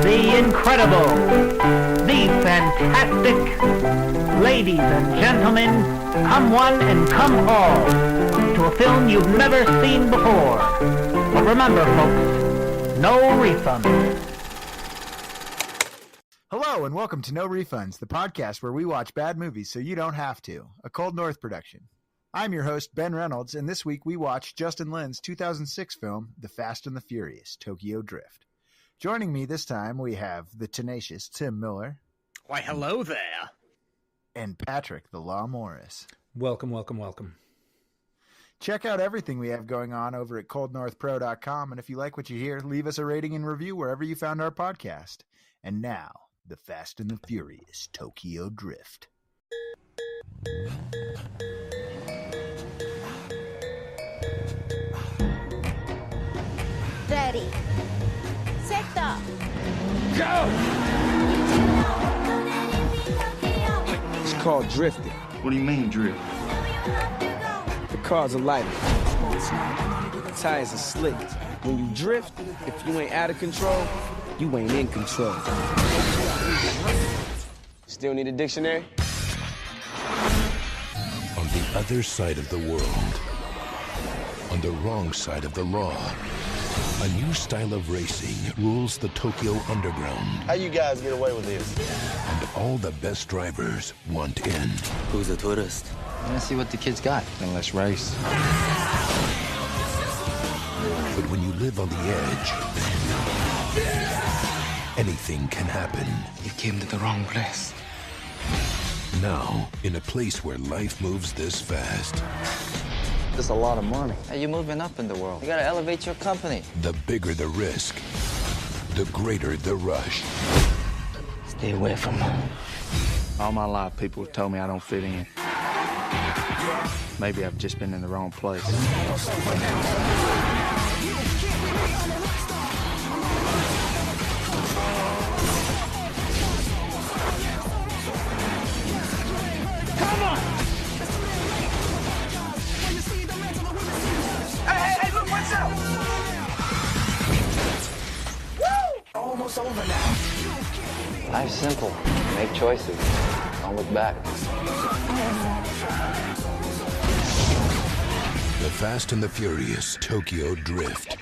the incredible, the fantastic. Ladies and gentlemen, come one and come all to a film you've never seen before. But remember, folks, no refunds. Hello and welcome to No Refunds, the podcast where we watch bad movies so you don't have to, a Cold North production. I'm your host, Ben Reynolds, and this week we watched Justin Lin's 2006 film, The Fast and the Furious, Tokyo Drift. Joining me this time, we have the tenacious Tim Miller. Why, hello there. And Patrick, the Law Morris. Welcome, welcome, welcome. Check out everything we have going on over at coldnorthpro.com, and if you like what you hear, leave us a rating and review wherever you found our podcast. And now, The Fast and the Furious, Tokyo Drift. Ready. Set up. Go! It's called drifting. What do you mean, drift? The cars are lighter. The tires are slick. When you drift, if you ain't out of control, you ain't in control. Still need a dictionary? On the other side of the world, on the wrong side of the law, a new style of racing rules the Tokyo underground. How you guys get away with this? And all the best drivers want in. Who's a tourist? Let's see what the kids got. Then let's race. But when you live on the edge, anything can happen. You came to the wrong place. Now, in a place where life moves this fast, That's a lot of money. Hey, you're moving up in the world. You gotta elevate your company. the bigger the risk, the greater the rush. Stay away from them. All my life, people have told me I don't fit in. Maybe I've just been in the wrong place. Come on! Hey, look, what's up? Woo! Almost over now. Life's simple. Make choices. Don't look back. The Fast and the Furious, Tokyo Drift.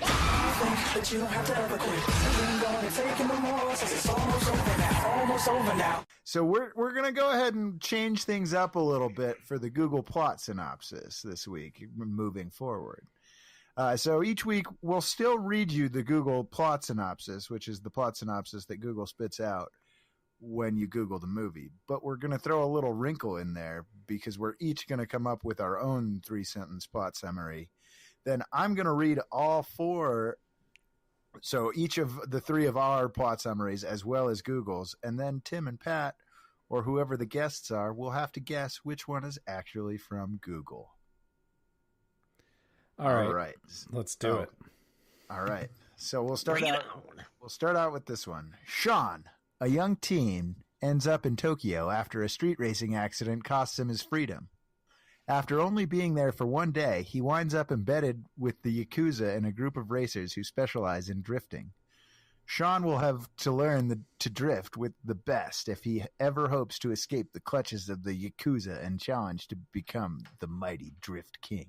So we're going to go ahead and change things up a little bit for the Google plot synopsis this week, moving forward. So each week we'll still read you the Google plot synopsis, which is the plot synopsis that Google spits out when you Google the movie. But we're going to throw a little wrinkle in there because we're each going to come up with our own 3-sentence plot summary. Then I'm going to read all four. So each of the three of our plot summaries as well as Google's, and then Tim and Pat, or whoever the guests are, will have to guess which one is actually from Google. All right. Let's do it. All right. So we'll start out with this one. Sean, a young teen, ends up in Tokyo after a street racing accident costs him his freedom. After only being there for one day, he winds up embedded with the Yakuza and a group of racers who specialize in drifting. Sean will have to learn to drift with the best if he ever hopes to escape the clutches of the Yakuza and challenge to become the mighty Drift King.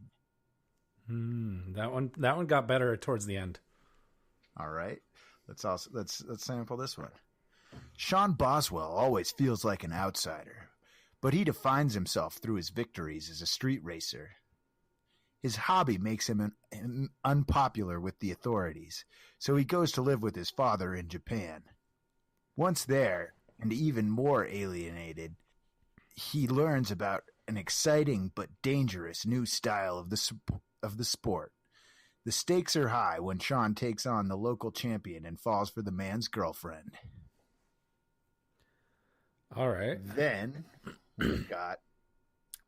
That one got better towards the end. All right. Let's sample this one. Sean Boswell always feels like an outsider, but he defines himself through his victories as a street racer. His hobby makes him unpopular with the authorities, so he goes to live with his father in Japan. Once there, and even more alienated, he learns about an exciting but dangerous new style of the sport. The stakes are high when Sean takes on the local champion and falls for the man's girlfriend. All right. Then we've got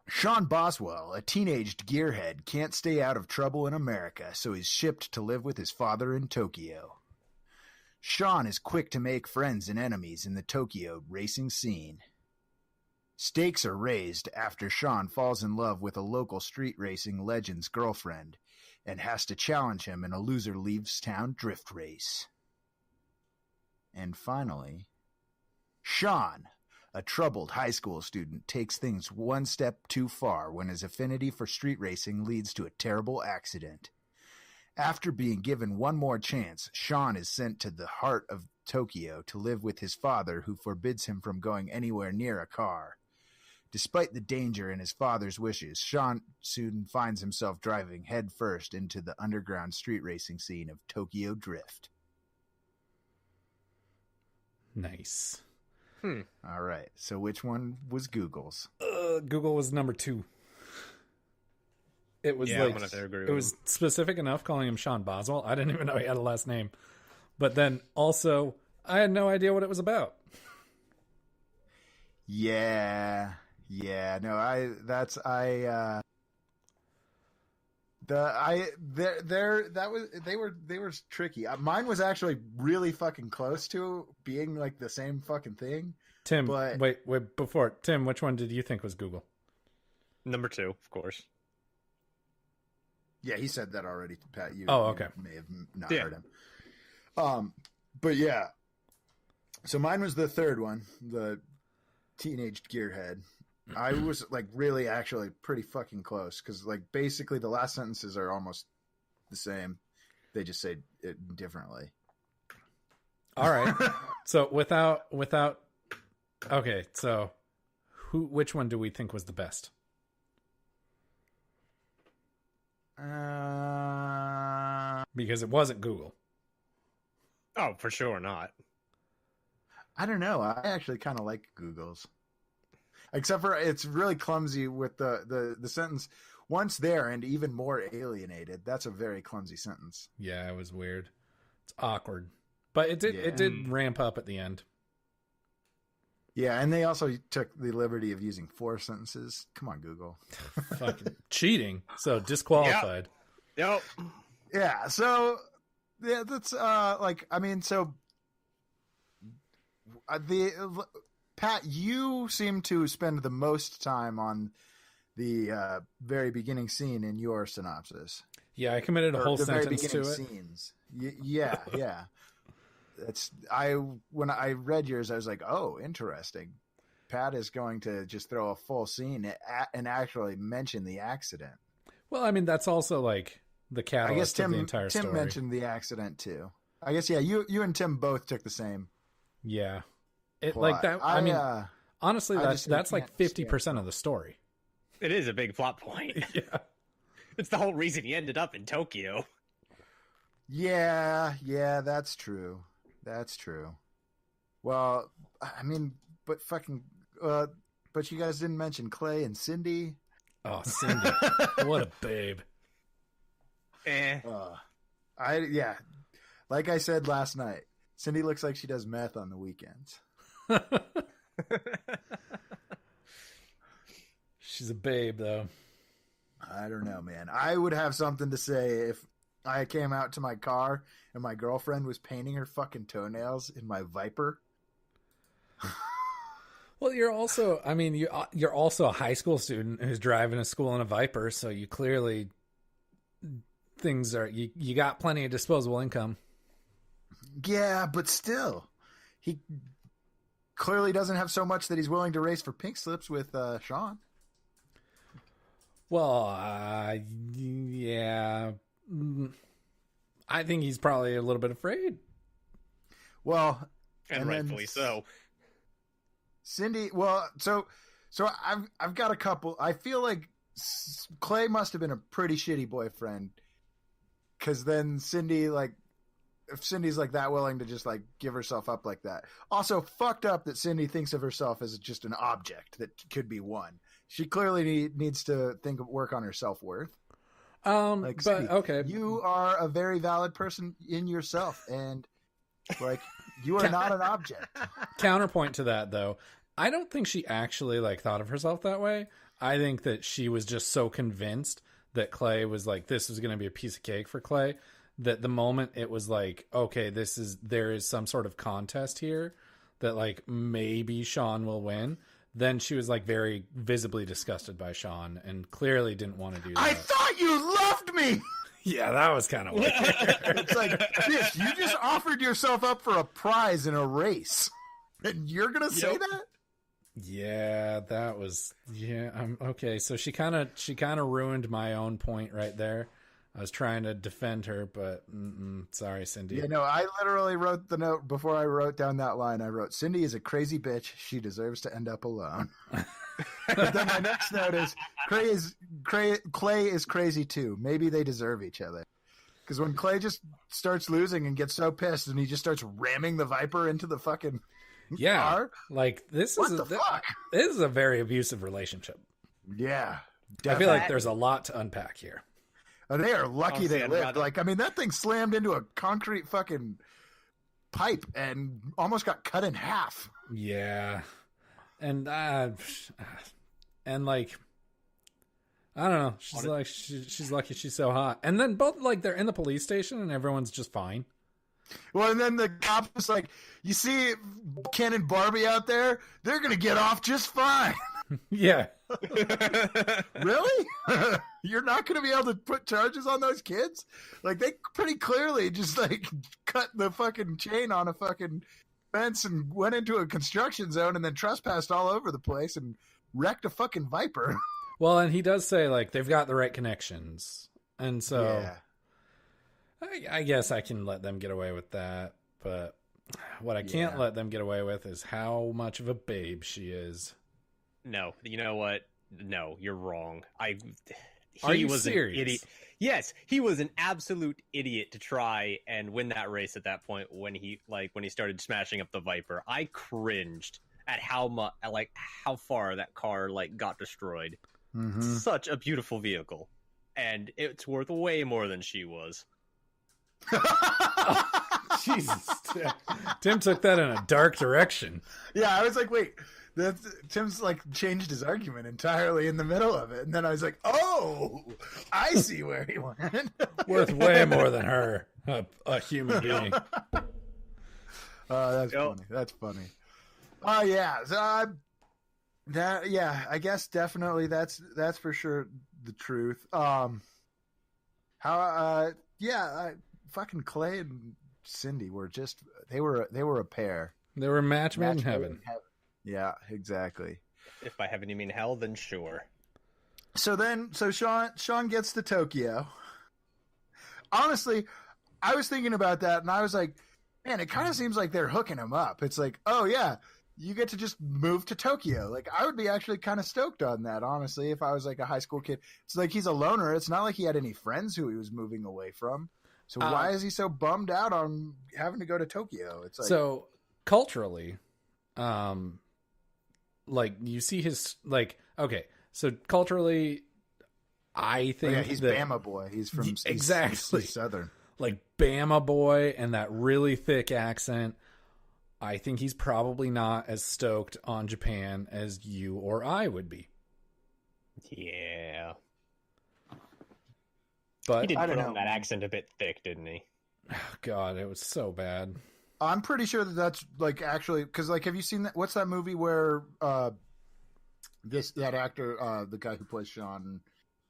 Sean Boswell, a teenaged gearhead, can't stay out of trouble in America, so he's shipped to live with his father in Tokyo. Sean is quick to make friends and enemies in the Tokyo racing scene. Stakes are raised after Sean falls in love with a local street racing legend's girlfriend and has to challenge him in a loser leaves town drift race. And finally, Sean, a troubled high school student, takes things one step too far when his affinity for street racing leads to a terrible accident. After being given one more chance, Sean is sent to the heart of Tokyo to live with his father, who forbids him from going anywhere near a car. Despite the danger in his father's wishes, Sean soon finds himself driving headfirst into the underground street racing scene of Tokyo Drift. Nice. All right. So which one was Google's? Google was number 2. It was I'm gonna agree with it was specific enough calling him Sean Boswell. I didn't even know he had a last name. But then also, I had no idea what it was about. Yeah. No, they were tricky. Mine was actually really fucking close to being like the same fucking thing. Tim, but wait, before Tim, which one did you think was Google? Number 2, of course. Yeah, he said that already, Pat. You okay. May have not heard him. But yeah. So mine was the third one, the teenage gearhead. I was like really actually pretty fucking close because like basically the last sentences are almost the same. They just say it differently. All right. So without okay, so which one do we think was the best? Because it wasn't Google. Oh, for sure not. I don't know. I actually kind of like Google's. Except for it's really clumsy with the sentence once there and even more alienated. That's a very clumsy sentence. Yeah, it was weird. It's awkward. But it did ramp up at the end. Yeah, and they also took the liberty of using 4 sentences. Come on, Google. Fucking cheating. So disqualified. Yep. Yeah, so yeah, that's Pat, you seem to spend the most time on the very beginning scene in your synopsis. Yeah, I committed a whole sentence to it. Scenes. Yeah. When I read yours, I was like, oh, interesting. Pat is going to just throw a full scene and actually mention the accident. Well, I mean, that's also like the catalyst of the entire story. Tim mentioned the accident too. I guess, yeah, you and Tim both took the same. Yeah. Plot. Like that. I mean, honestly, that's like 50% of the story. It is a big plot point. Yeah. It's the whole reason he ended up in Tokyo. Yeah, that's true. Well, I mean, but you guys didn't mention Clay and Cindy. Oh, Cindy. What a babe. Like I said last night, Cindy looks like she does meth on the weekends. She's a babe, though. I don't know, man. I would have something to say if I came out to my car and my girlfriend was painting her fucking toenails in my Viper. Well, you're also a high school student who's driving to school in a Viper, so you clearly you got plenty of disposable income. Yeah, but still, he clearly doesn't have so much that he's willing to race for pink slips with Sean. Well, yeah. I think he's probably a little bit afraid. Well, and rightfully so. Cindy, well, so I've got a couple. I feel like Clay must have been a pretty shitty boyfriend, because then Cindy, like, if Cindy's like that willing to just like give herself up like that. Also, fucked up that Cindy thinks of herself as just an object that could be won. She clearly needs to work on her self-worth. Like, but Cindy, okay, you are a very valid person in yourself, and like you are not an object. Counterpoint to that, though, I don't think she actually like thought of herself that way. I think that she was just so convinced that Clay was like, this was going to be a piece of cake for Clay, that the moment it was like, okay, there is some sort of contest here that like maybe Sean will win, then she was like very visibly disgusted by Sean and clearly didn't want to do that. I thought you loved me. Yeah, that was kind of weird. It's like, bitch, you just offered yourself up for a prize in a race, and you're gonna say that? Yeah, that was okay. So she kind of ruined my own point right there. I was trying to defend her, but sorry, Cindy. Yeah, no, I literally wrote the note before I wrote down that line. I wrote, Cindy is a crazy bitch. She deserves to end up alone. But then my next note is, Clay is crazy too. Maybe they deserve each other. Because when Clay just starts losing and gets so pissed and he just starts ramming the Viper into the fucking car. Like this is a very abusive relationship. Yeah. Definitely. I feel like there's a lot to unpack here. And they are lucky they lived. Like, I mean, that thing slammed into a concrete fucking pipe and almost got cut in half. Yeah. And like, I don't know. She's like, she's lucky she's so hot. And then both, like, they're in the police station and everyone's just fine. Well, and then the cop was like, you see Ken and Barbie out there? They're going to get off just fine. Yeah. Really? You're not going to be able to put charges on those kids? Like, they pretty clearly just, like, cut the fucking chain on a fucking fence and went into a construction zone and then trespassed all over the place and wrecked a fucking Viper. Well, and he does say, like, they've got the right connections. And so yeah. I guess I can let them get away with that. But what I can't let them get away with is how much of a babe she is. No, you know what? No, you're wrong. Are you was serious? An idiot. Yes, he was an absolute idiot to try and win that race at that point when he started smashing up the Viper. I cringed at how far that car got destroyed. Mm-hmm. Such a beautiful vehicle, and it's worth way more than she was. Jesus, Tim took that in a dark direction. Yeah, I was like, wait. Tim's changed his argument entirely in the middle of it, and then I was like, "Oh, I see where he went." Worth way more than her, a human being. That's funny. That's funny. Oh yeah, so I guess definitely that's for sure the truth. Fucking Clay and Cindy were they were a pair. They were match made in heaven. Yeah, exactly. If by heaven you mean hell, then sure. So Sean gets to Tokyo. Honestly, I was thinking about that, and I was like, man, it kind of seems like they're hooking him up. It's like, oh yeah, you get to just move to Tokyo. Like, I would be actually kind of stoked on that, honestly, if I was like a high school kid. It's like he's a loner. It's not like he had any friends who he was moving away from. So why is he so bummed out on having to go to Tokyo? It's like, so culturally, you see his okay. So culturally, I think he's Bama boy. He's from exactly he's Southern, like Bama boy, and that really thick accent. I think he's probably not as stoked on Japan as you or I would be. Yeah, but he did put on that accent a bit thick, didn't he? Oh, God, it was so bad. I'm pretty sure that's actually because have you seen that? What's that movie where that actor, the guy who plays Sean,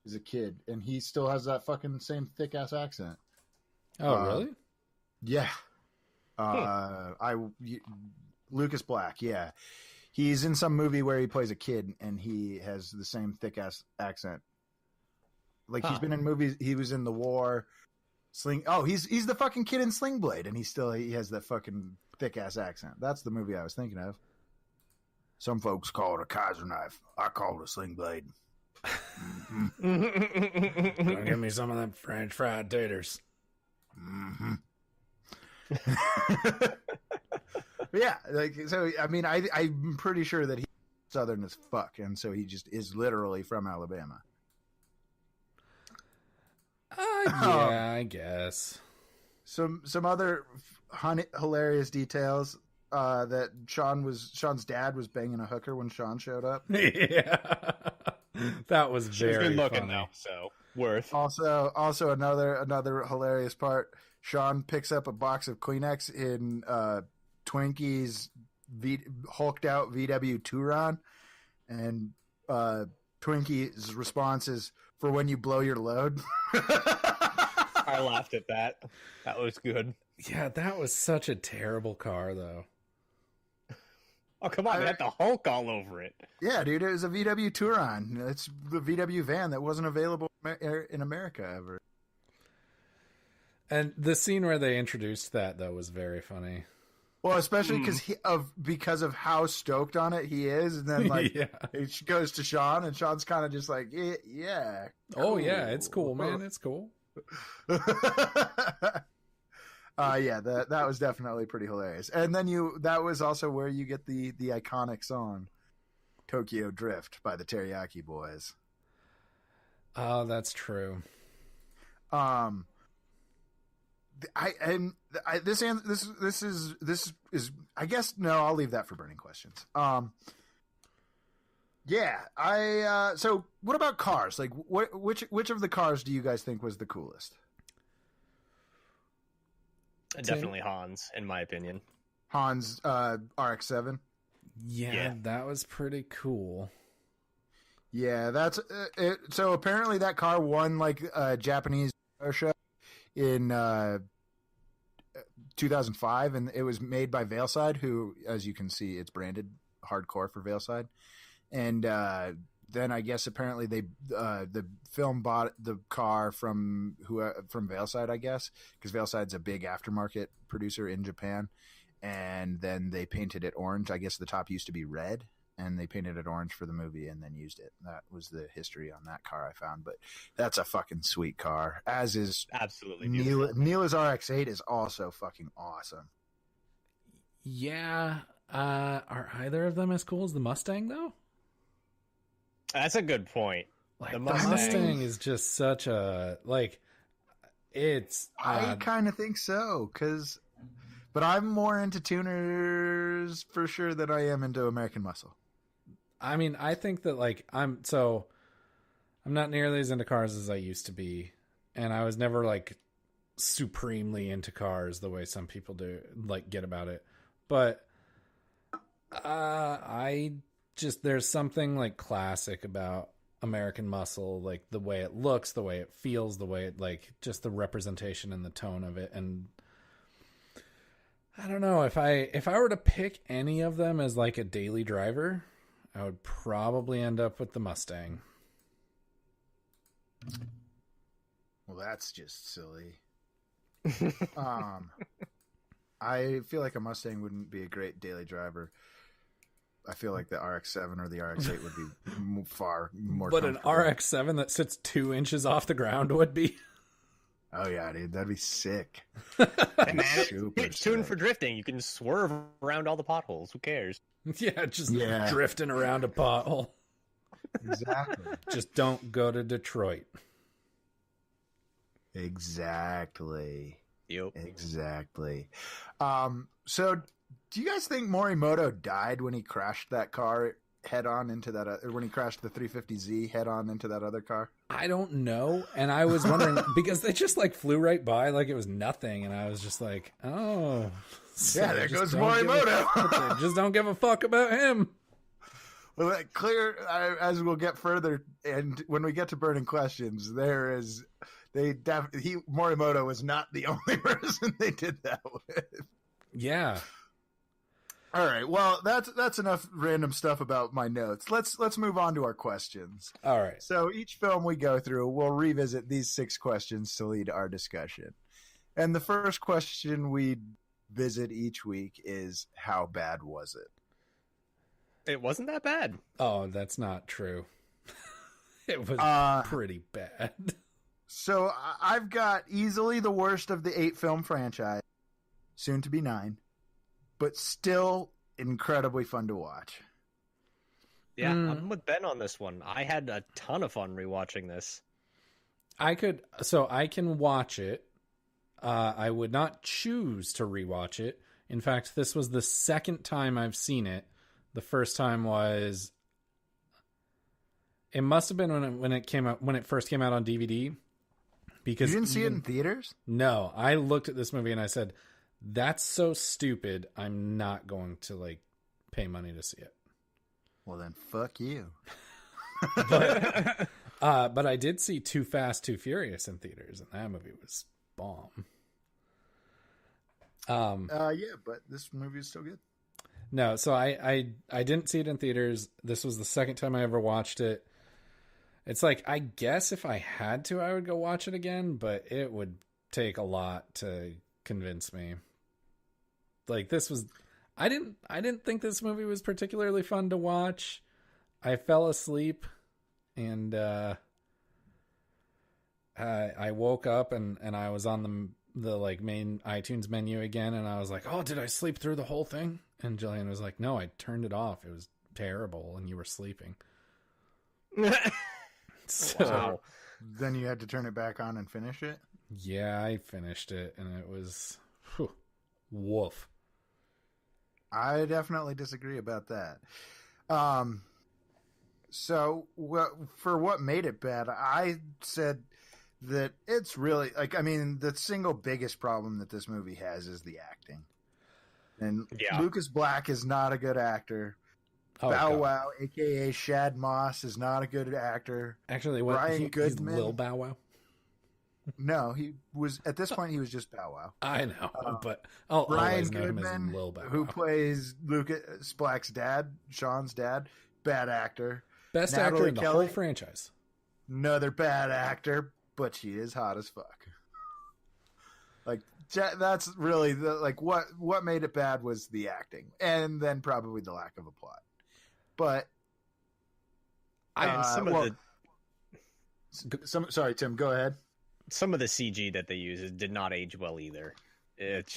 is a kid and he still has that fucking same thick ass accent? Oh, really? Yeah. Lucas Black. Yeah, he's in some movie where he plays a kid and he has the same thick ass accent. He's been in movies. He was in The War. He's the fucking kid in Sling Blade, and he has that fucking thick ass accent. That's the movie I was thinking of. Some folks call it a Kaiser knife. I call it a Sling Blade. Mm-hmm. Give me some of them French fried taters. Mm-hmm. Yeah, so I mean, I'm pretty sure that he's Southern as fuck, and so he just is literally from Alabama. Yeah, I guess. Some other hilarious details that Sean's dad was banging a hooker when Sean showed up. Yeah, that was She was very good looking funny. though, so worth. Also another hilarious part. Sean picks up a box of Kleenex in Twinkie's hulked out VW Touran, and Twinkie's response is, "For when you blow your load." I laughed at that. That was good. Yeah, that was such a terrible car, though. Oh, come on. It had the Hulk all over it. Yeah, dude, it was a VW Touran. It's the VW van that wasn't available in America ever. And the scene where they introduced that, though, was very funny. Well, especially because of how stoked on it he is, and then like it goes to Sean, and Sean's kind of just like, yeah. Cool. Oh yeah, it's cool, man. It's cool. Yeah, that was definitely pretty hilarious. And then that was also where you get the iconic song Tokyo Drift by the Teriyaki Boys. Oh, that's true. This is I guess no, I'll leave that for burning questions. So what about cars? Like which of the cars do you guys think was the coolest? Definitely Hans, in my opinion. Hans RX-7. Yeah, that was pretty cool. Yeah, that's it. So apparently that car won like a Japanese show in 2005, and it was made by Veilside, who, as you can see, it's branded hardcore for Veilside. And then I guess apparently the film bought the car from Veilside, I guess, because Veilside's a big aftermarket producer in Japan. And then they painted it orange. I guess the top used to be red, and they painted it orange for the movie and then used it. That was the history on that car I found. But that's a fucking sweet car, as is absolutely Neela's RX-8 is also fucking awesome. Yeah. Are either of them as cool as the Mustang, though? That's a good point. Like, the Mustang is just such a, like, it's... I kind of think so, but I'm more into tuners for sure than I am into American Muscle. I mean, I think that, like, I'm not nearly as into cars as I used to be, and I was never, like, supremely into cars the way some people do, like, get about it. But there's something, like, classic about American Muscle, like, the way it looks, the way it feels, the way it, like, just the representation and the tone of it. And I don't know, if I were to pick any of them as, like, a daily driver, I would probably end up with the Mustang. Well, that's just silly. I feel like a Mustang wouldn't be a great daily driver. I feel like the RX-7 or the RX-8 would be far more. But an RX-7 that sits 2 inches off the ground would be. Oh yeah, dude, that'd be sick. Man, it's tuned for drifting. You can swerve around all the potholes. Who cares? Yeah, drifting around a pothole. Exactly. Just don't go to Detroit. Exactly. Yep. Exactly. So do you guys think Morimoto died when he crashed that car head on into that, or when he crashed the 350Z head on into that other car? I don't know. And I was wondering because they just like flew right by like it was nothing. And I was just like, oh, so yeah, there goes Morimoto. They just don't give a fuck about him. Well, clear as we'll get further. And when we get to burning questions, Morimoto was not the only person they did that with. Yeah. All right. Well, that's enough random stuff about my notes. Let's move on to our questions. All right. So each film we go through, we'll revisit these 6 questions to lead our discussion. And the first question we visit each week is, how bad was it? It wasn't that bad. Oh, that's not true. It was pretty bad. So I've got easily the worst of the 8 film franchise, soon to be 9. But still incredibly fun to watch. Yeah, I'm with Ben on this one. I had a ton of fun rewatching this. I can watch it. I would not choose to rewatch it. In fact, this was the second time I've seen it. The first time was, it must have been when it first came out on DVD. Because you didn't see it in theaters? No, I looked at this movie and I said, that's so stupid. I'm not going to like pay money to see it. Well, then fuck you. But I did see Too Fast, Too Furious in theaters, and that movie was bomb. Yeah, but this movie is still good. No, so I didn't see it in theaters. This was the second time I ever watched it. It's like, I guess if I had to, I would go watch it again, but it would take a lot to convince me. Like, this was, I didn't think this movie was particularly fun to watch. I fell asleep, and I woke up and I was on the like main iTunes menu again, and I was like, oh, did I sleep through the whole thing? And Jillian was like, no, I turned it off. It was terrible, and you were sleeping. So Wow. Then you had to turn it back on and finish it? Yeah, I finished it, and it was woof. I definitely disagree about that. So for what made it bad, I said that it's really, like, I mean, the single biggest problem that this movie has is the acting. And Lucas Black is not a good actor. Bow Wow, a.k.a. Shad Moss, is not a good actor. Actually, Ryan Goodman, he's Lil Bow Wow? No, he was, at this point, he was just Bow Wow. I know, but I'll Ryan always know Goodman, him as Lil Bow Wow. who plays Lucas Black's dad, Sean's dad, bad actor. Best actor in the whole franchise. Another bad actor, but she is hot as fuck. Like, that's really what made it bad was the acting, and then probably the lack of a plot. But sorry, Tim, go ahead. Some of the CG that they used did not age well either. It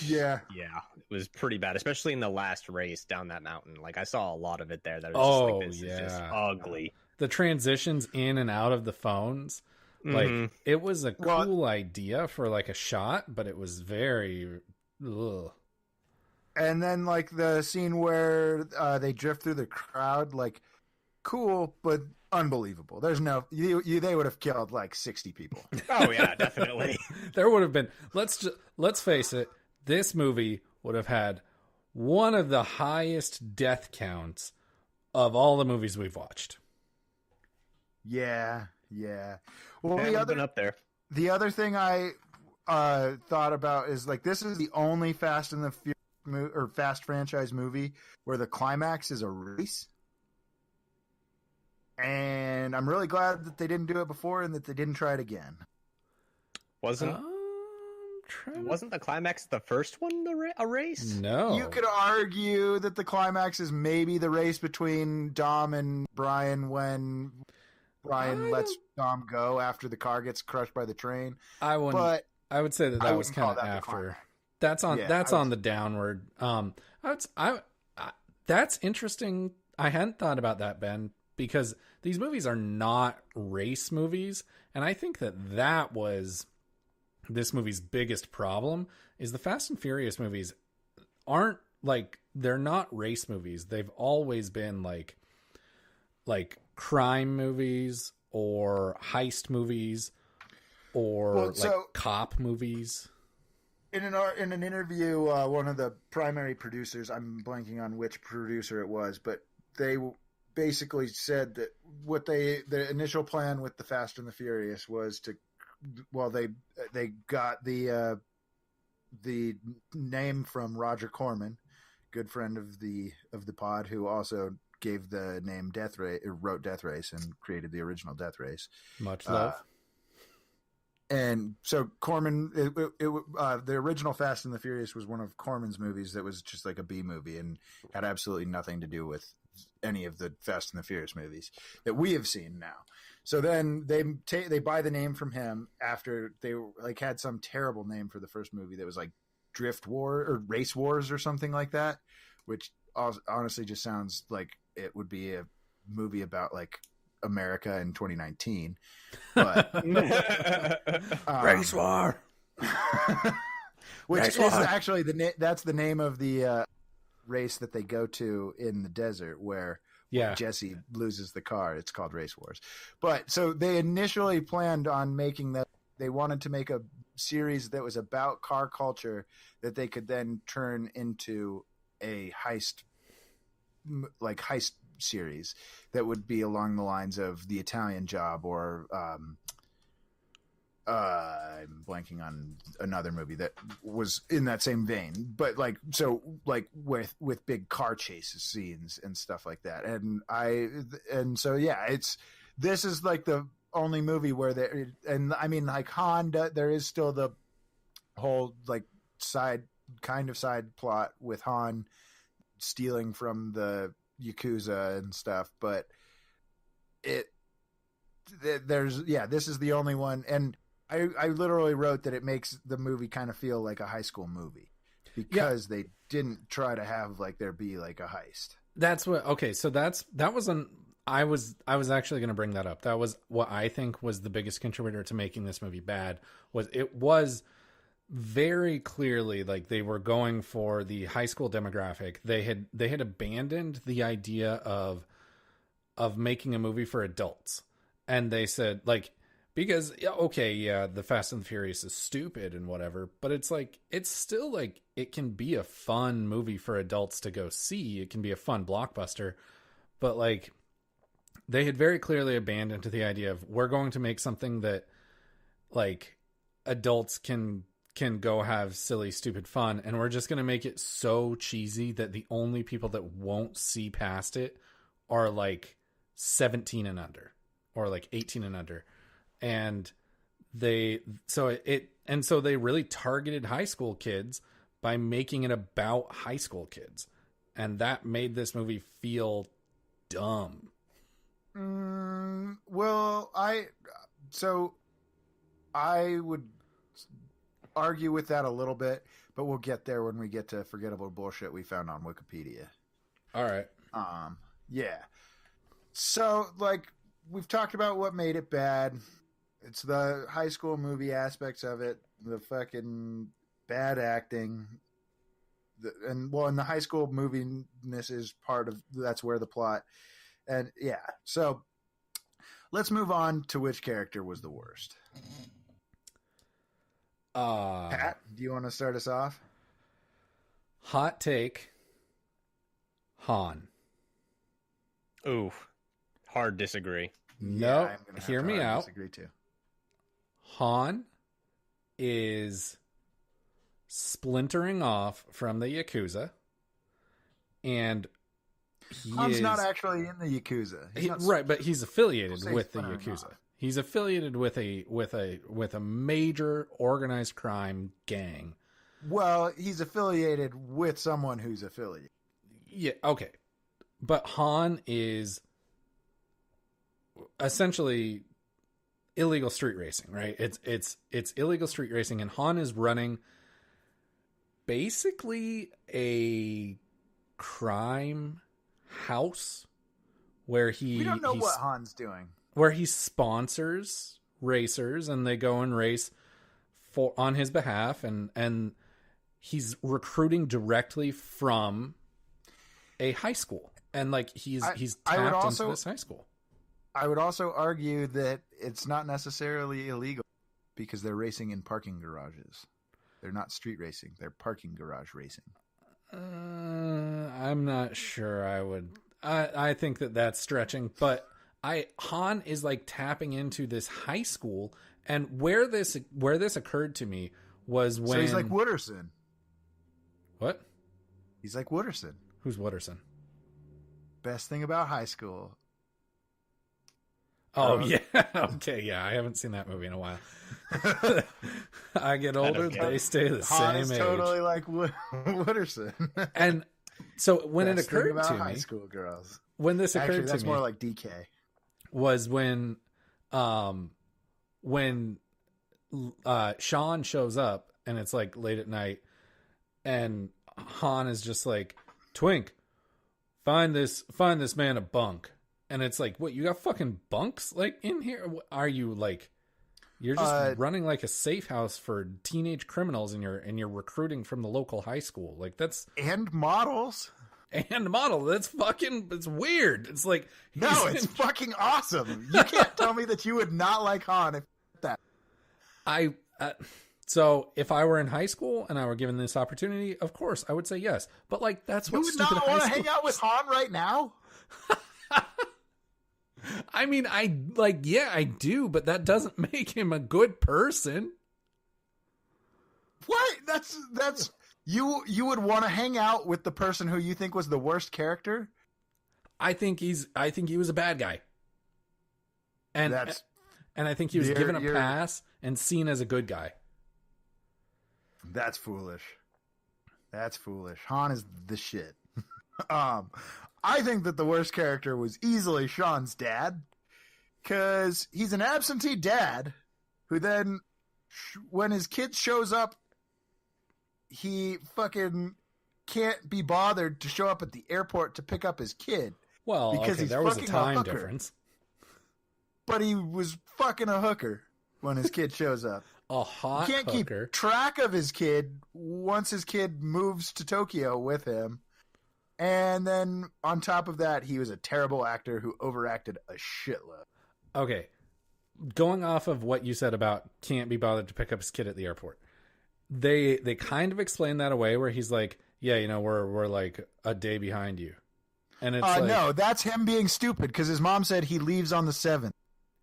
was pretty bad, especially in the last race down that mountain. Like, I saw a lot of it there. That was just like, this is just ugly. The transitions in and out of the phones, like, it was a cool idea for like a shot, but it was very. Ugh. And then, like, the scene where they drift through the crowd, like, cool, but unbelievable. There's no, they would have killed like 60 people. Oh yeah, definitely. There would have been. Let's face it. This movie would have had one of the highest death counts of all the movies we've watched. Yeah. Well, the other been up there. The other thing I thought about is, like, this is the only Fast franchise movie where the climax is a race. And I'm really glad that they didn't do it before and that they didn't try it again. Wasn't the climax the first one a race? No. You could argue that the climax is maybe the race between Dom and Brian when Brian lets Dom go after the car gets crushed by the train. I would say that was kind of after. That's on the downward. That's interesting. I hadn't thought about that, Ben, because these movies are not race movies, and I think that was this movie's biggest problem. Is the Fast and Furious movies aren't, like, they're not race movies. They've always been like crime movies or heist movies or cop movies. In an interview, one of the primary producers, I'm blanking on which producer it was, but they basically said that the initial plan with the Fast and the Furious was to, well, they got the name from Roger Corman, good friend of the pod, who also gave the name Death Race, wrote Death Race, and created the original Death Race. Much love. And so Corman, the original Fast and the Furious was one of Corman's movies that was just like a B movie and had absolutely nothing to do with any of the Fast and the Furious movies that we have seen now. So then they buy the name from him after they like had some terrible name for the first movie that was like Drift War or Race Wars or something like that, which honestly just sounds like it would be a movie about like America in 2019, but Race War, which is actually that's the name of the race that they go to in the desert where Jesse loses the car. It's called Race Wars. But so they initially planned on making that. They wanted to make a series that was about car culture that they could then turn into a heist series that would be along the lines of The Italian Job or I'm blanking on another movie that was in that same vein, but like with big car chases scenes and stuff like that. And so yeah, this is like the only movie where like Han, there is still the whole like side plot with Han stealing from the Yakuza and stuff, but this is the only one. And I literally wrote that it makes the movie kind of feel like a high school movie because they didn't try to have like there be like a heist. I was actually going to bring that up. That was what I think was the biggest contributor to making this movie bad. It was very clearly like they were going for the high school demographic. They had abandoned the idea of making a movie for adults, and they said like, because the Fast and the Furious is stupid and whatever, but it's like it's still like it can be a fun movie for adults to go see. It can be a fun blockbuster, but like they had very clearly abandoned to the idea of we're going to make something that like adults can go have silly, stupid fun, and we're just going to make it so cheesy that the only people that won't see past it are like 17 and under or like 18 and under. And so they really targeted high school kids by making it about high school kids. And that made this movie feel dumb. Well, I would argue with that a little bit, but we'll get there when we get to forgettable bullshit we found on Wikipedia. All right. Yeah. So, like, we've talked about what made it bad. It's the high school movie aspects of it, the fucking bad acting, and the high school moviness is that's where the plot, and yeah. So let's move on to which character was the worst. Pat, do you want to start us off? Hot take. Han. Ooh, hard disagree. No, hear me out. Disagree too. Han is splintering off from the Yakuza, and Han's not actually in the Yakuza. But he's affiliated with the Yakuza. Off. He's affiliated with a major organized crime gang. Well, he's affiliated with someone who's affiliated. Yeah, okay. But Han is essentially illegal street racing, right? It's illegal street racing, and Han is running basically a crime house where we don't know what Han's doing. Where he sponsors racers and they go and race on his behalf, and he's recruiting directly from a high school, and like he's tapped into this high school. I would also argue that it's not necessarily illegal because they're racing in parking garages. They're not street racing; they're parking garage racing. I'm not sure. I think that's stretching, but Han is like tapping into this high school, and where this occurred to me was when he's like Wooderson. What? He's like Wooderson. Who's Wooderson? Best thing about high school. Oh, yeah. Okay, yeah. I haven't seen that movie in a while. I get older, they stay the same age. Totally like Wooderson. And so when it occurred to me, high school girls. When this occurred to me, that's more like DK. Was when Sean shows up, and it's like late at night, and Han is just like, Twink, find this man a bunk. And it's like, what, you got fucking bunks like in here? Are you like, you're just running like a safe house for teenage criminals, and you're recruiting from the local high school? Like that's models. That's fucking, it's weird. It's like, no, it's fucking awesome. You can't tell me that you would not like Han if that. So if I were in high school and I were given this opportunity, of course I would say yes. But like, that's what you would not want to hang out with Han right now. I mean, I do, but that doesn't make him a good person. What? That's you would want to hang out with the person who you think was the worst character? I think he was a bad guy. And I think he was given a pass and seen as a good guy. That's foolish. That's foolish. Han is the shit. I think that the worst character was easily Sean's dad, because he's an absentee dad who then, when his kid shows up, he fucking can't be bothered to show up at the airport to pick up his kid. Well, because there was a time difference. But he was fucking a hooker when his kid shows up. A hot hooker. He can't keep track of his kid once his kid moves to Tokyo with him. And then on top of that, he was a terrible actor who overacted a shitload. Okay. Going off of what you said about can't be bothered to pick up his kid at the airport. They kind of explain that away where he's like, yeah, we're like a day behind you. And it's no, that's him being stupid because his mom said he leaves on the 7th.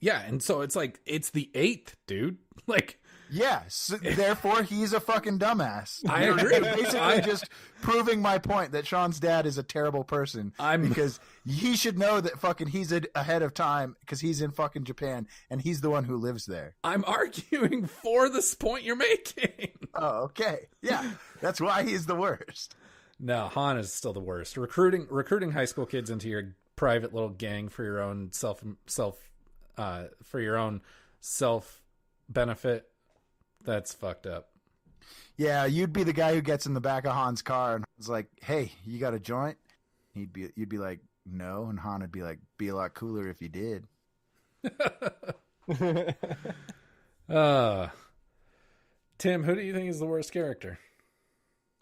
Yeah, and so it's like, it's the 8th, dude. Like, yeah, so therefore he's a fucking dumbass. I agree. You're basically just proving my point that Sean's dad is a terrible person because he should know that fucking he's ahead of time because he's in fucking Japan and he's the one who lives there. I'm arguing for this point you're making. Oh, okay. Yeah, that's why he's the worst. No, Han is still the worst. Recruiting high school kids into your private little gang for your own self benefit. That's fucked up. Yeah, you'd be the guy who gets in the back of Han's car and was like, "Hey, you got a joint?" You'd be like, "No," and Han would be like, "Be a lot cooler if you did." Tim, who do you think is the worst character?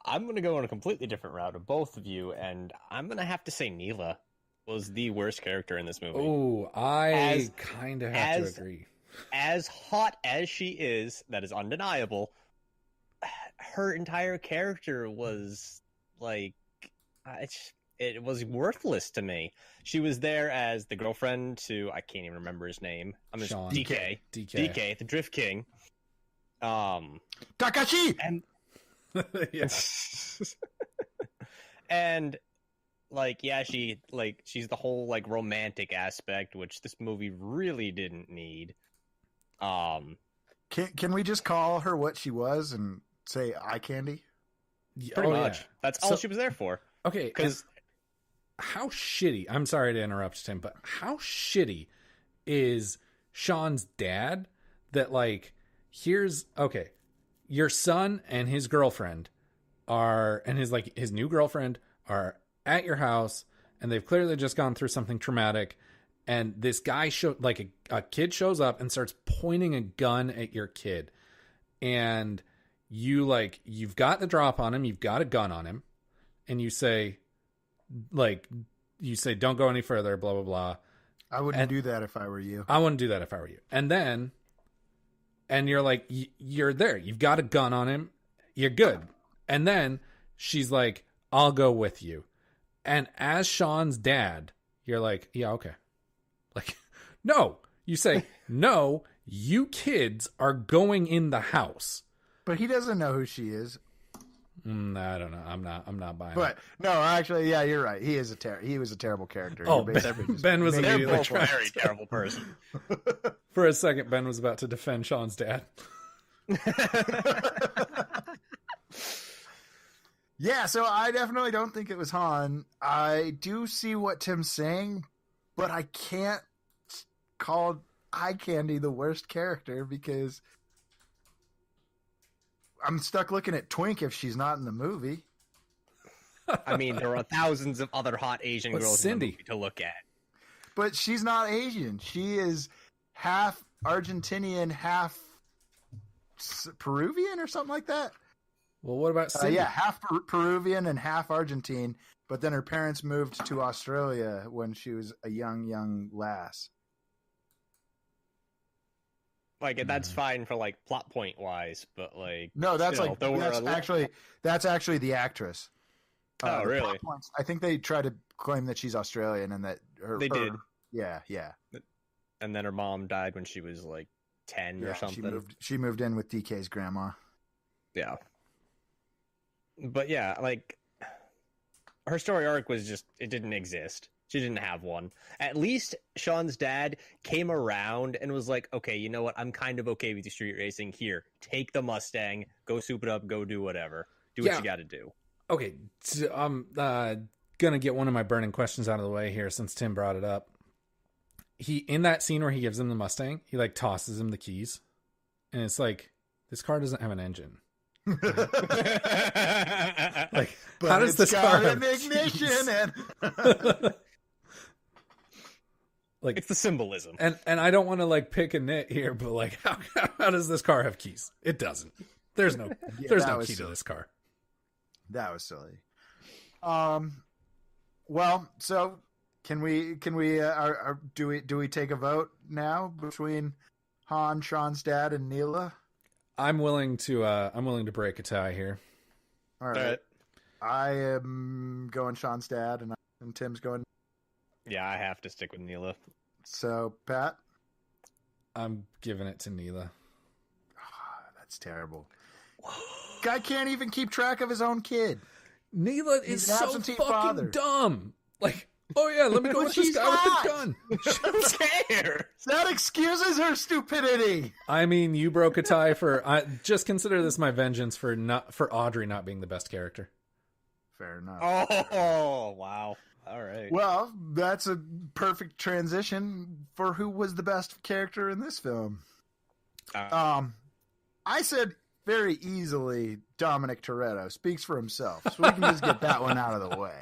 I'm going to go on a completely different route of both of you, and I'm going to have to say Neela was the worst character in this movie. Oh, I kind of have to agree. As hot as she is, that is undeniable, her entire character was, like, it was worthless to me. She was there as the girlfriend to, I can't even remember his name. Sean. DK, the Drift King. Takashi! And yes. And she's the whole like romantic aspect, which this movie really didn't need. Can we just call her what she was and say eye candy? Pretty much. Yeah. That's all she was there for. Okay, because how shitty, I'm sorry to interrupt, Tim, but how shitty is Sean's dad that, like, your son and his girlfriend and his new girlfriend are at your house, and they've clearly just gone through something traumatic, and this guy a kid shows up and starts pointing a gun at your kid, and you've got the drop on him, you've got a gun on him, and you say don't go any further, blah blah blah. I wouldn't do that if I were you. I wouldn't do that if I were you. And you're like, you're there, you've got a gun on him, you're good. And then she's like, I'll go with you. And as Sean's dad, you're like, yeah, okay. Like, no, you say, no, you kids are going in the house. But he doesn't know who she is. I don't know. I'm not buying but, it. No, actually, yeah, you're right. He was a terrible character. Oh, Ben was immediately a very terrible person. For a second, Ben was about to defend Sean's dad. Yeah, so I definitely don't think it was Han. I do see what Tim's saying, but I can't call Eye Candy the worst character because I'm stuck looking at Twink if she's not in the movie. I mean, there are thousands of other hot Asian girls in the movie to look at. But she's not Asian. She is half Argentinian, half Peruvian or something like that. Well, what about Cindy? Yeah, half Peruvian and half Argentine, but then her parents moved to Australia when she was a young lass. Like, that's fine for, like, plot point wise, but, like... No, that's that's actually the actress. Oh, really? Points, I think they try to claim that she's Australian and that They did. Yeah, yeah. And then her mom died when she was like 10 or something. She moved in with DK's grandma. Yeah. But yeah, like her story arc was just, it didn't exist. She didn't have one. At least Sean's dad came around and was like, okay, you know what? I'm kind of okay with the street racing. Here, take the Mustang, go soup it up, go do whatever. Do what you got to do. Okay, so I'm gonna get one of my burning questions out of the way here since Tim brought it up. He, in that scene where he gives him the Mustang, he like tosses him the keys, and it's like, this car doesn't have an engine. Like, but how does this car have an ignition? And like, it's the symbolism. And I don't want to like pick a nit here, but like, how does this car have keys? It doesn't. There's no key to this car. That was silly. Well, so can we do we take a vote now between Han, Sean's dad, and Neela? I'm willing to break a tie here. All right. I am going Sean's dad, and Tim's going. Yeah, I have to stick with Neela. So, Pat? I'm giving it to Neela. That's terrible. Guy can't even keep track of his own kid. Neela is so fucking dumb. Like, oh yeah, let me go with this guy with the gun. Who cares? That excuses her stupidity. I mean, you broke a tie for. Just consider this my vengeance for Audrey not being the best character. Fair enough. Oh wow! All right. Well, that's a perfect transition for who was the best character in this film. I said very easily Dominic Toretto. Speaks for himself. So we can just get that one out of the way.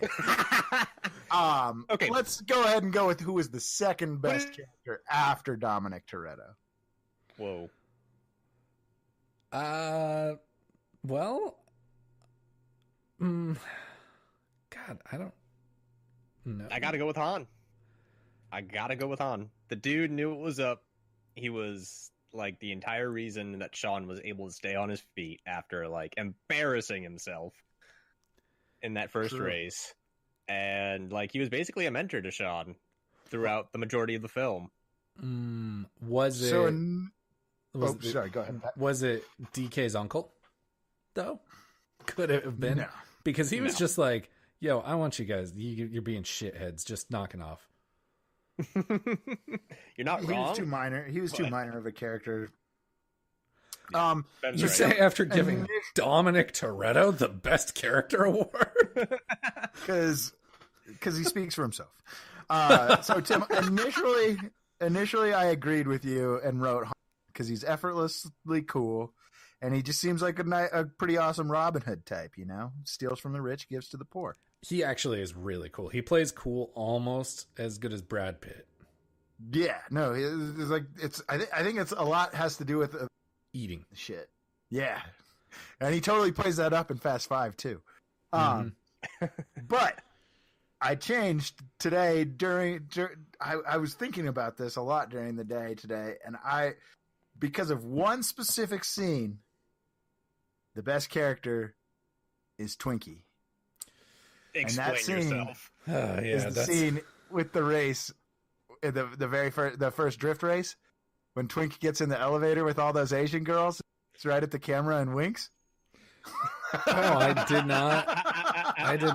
Okay. Let's go ahead and go with who was the second best character after Dominic Toretto. Whoa. Well, God, I don't know. I gotta go with Han. The dude knew what was up. He was like the entire reason that Sean was able to stay on his feet after like embarrassing himself in that first race. And like he was basically a mentor to Sean throughout the majority of the film. Was it? Sorry, go ahead. Was it DK's uncle? Though, could it have been? No. Because he was just like, "Yo, I want you guys. You're being shitheads. Just knock it off." You're not wrong. He was too minor. He was too minor of a character. You say after giving Dominic Toretto the best character award because he speaks for himself. So Tim, initially I agreed with you and wrote because he's effortlessly cool, and he just seems like a pretty awesome Robin Hood type. You know, steals from the rich, gives to the poor. He actually is really cool. He plays cool almost as good as Brad Pitt. Yeah, no, it's like I think it's a lot has to do with eating shit. Yeah, and he totally plays that up in Fast 5 too. But I changed today I was thinking about this a lot during the day today, and because of one specific scene, the best character is Twinkie. Explain yourself. Is the scene with the race, the first drift race, when Twinkie gets in the elevator with all those Asian girls. It's right at the camera and winks. Oh, I did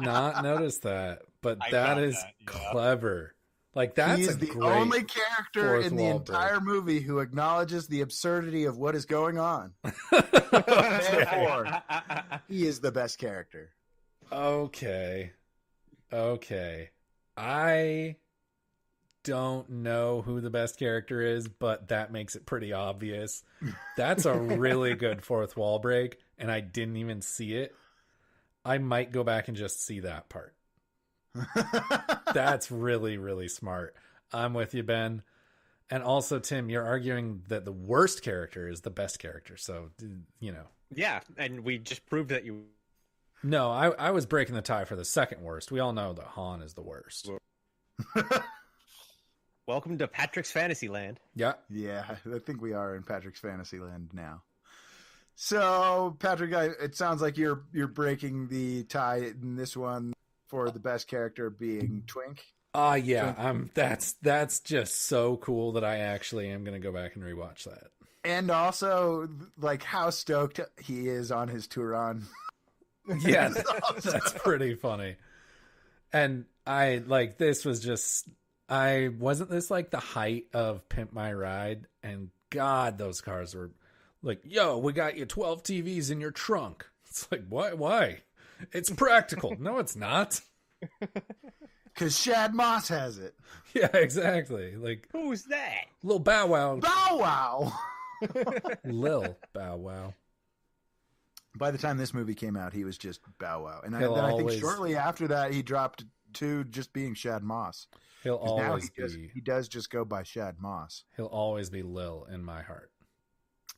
not notice that. But that is clever. Like that's He's the only character in the entire movie who acknowledges the absurdity of what is going on. Therefore, he is the best character. Okay. I don't know who the best character is, but that makes it pretty obvious. That's a really good fourth wall break, and I didn't even see it. I might go back and just see that part. That's really, really smart. I'm with you, Ben. And also, Tim, you're arguing that the worst character is the best character. So, you know. Yeah, and we just proved that you... No, I was breaking the tie for the second worst. We all know that Han is the worst. Welcome to Patrick's Fantasyland. Yeah, I think we are in Patrick's Fantasyland now. So, Patrick, it sounds like you're breaking the tie in this one for the best character being Twink. Yeah, that's just so cool that I actually am going to go back and rewatch that. And also, like, how stoked he is on his Turan. Yeah, that's pretty funny. And wasn't this like the height of Pimp My Ride? And God, those cars were like, yo, we got you 12 TVs in your trunk. It's like, why? It's practical. No, it's not. Because Shad Moss has it. Yeah, exactly. Like, who's that? Lil Bow Wow. Bow Wow! Lil Bow Wow. By the time this movie came out, he was just Bow Wow. And He'll then I always- think shortly after that, he dropped to just being Shad Moss. He'll 'Cause now always he does just go by Shad Moss. He'll always be Lil in my heart.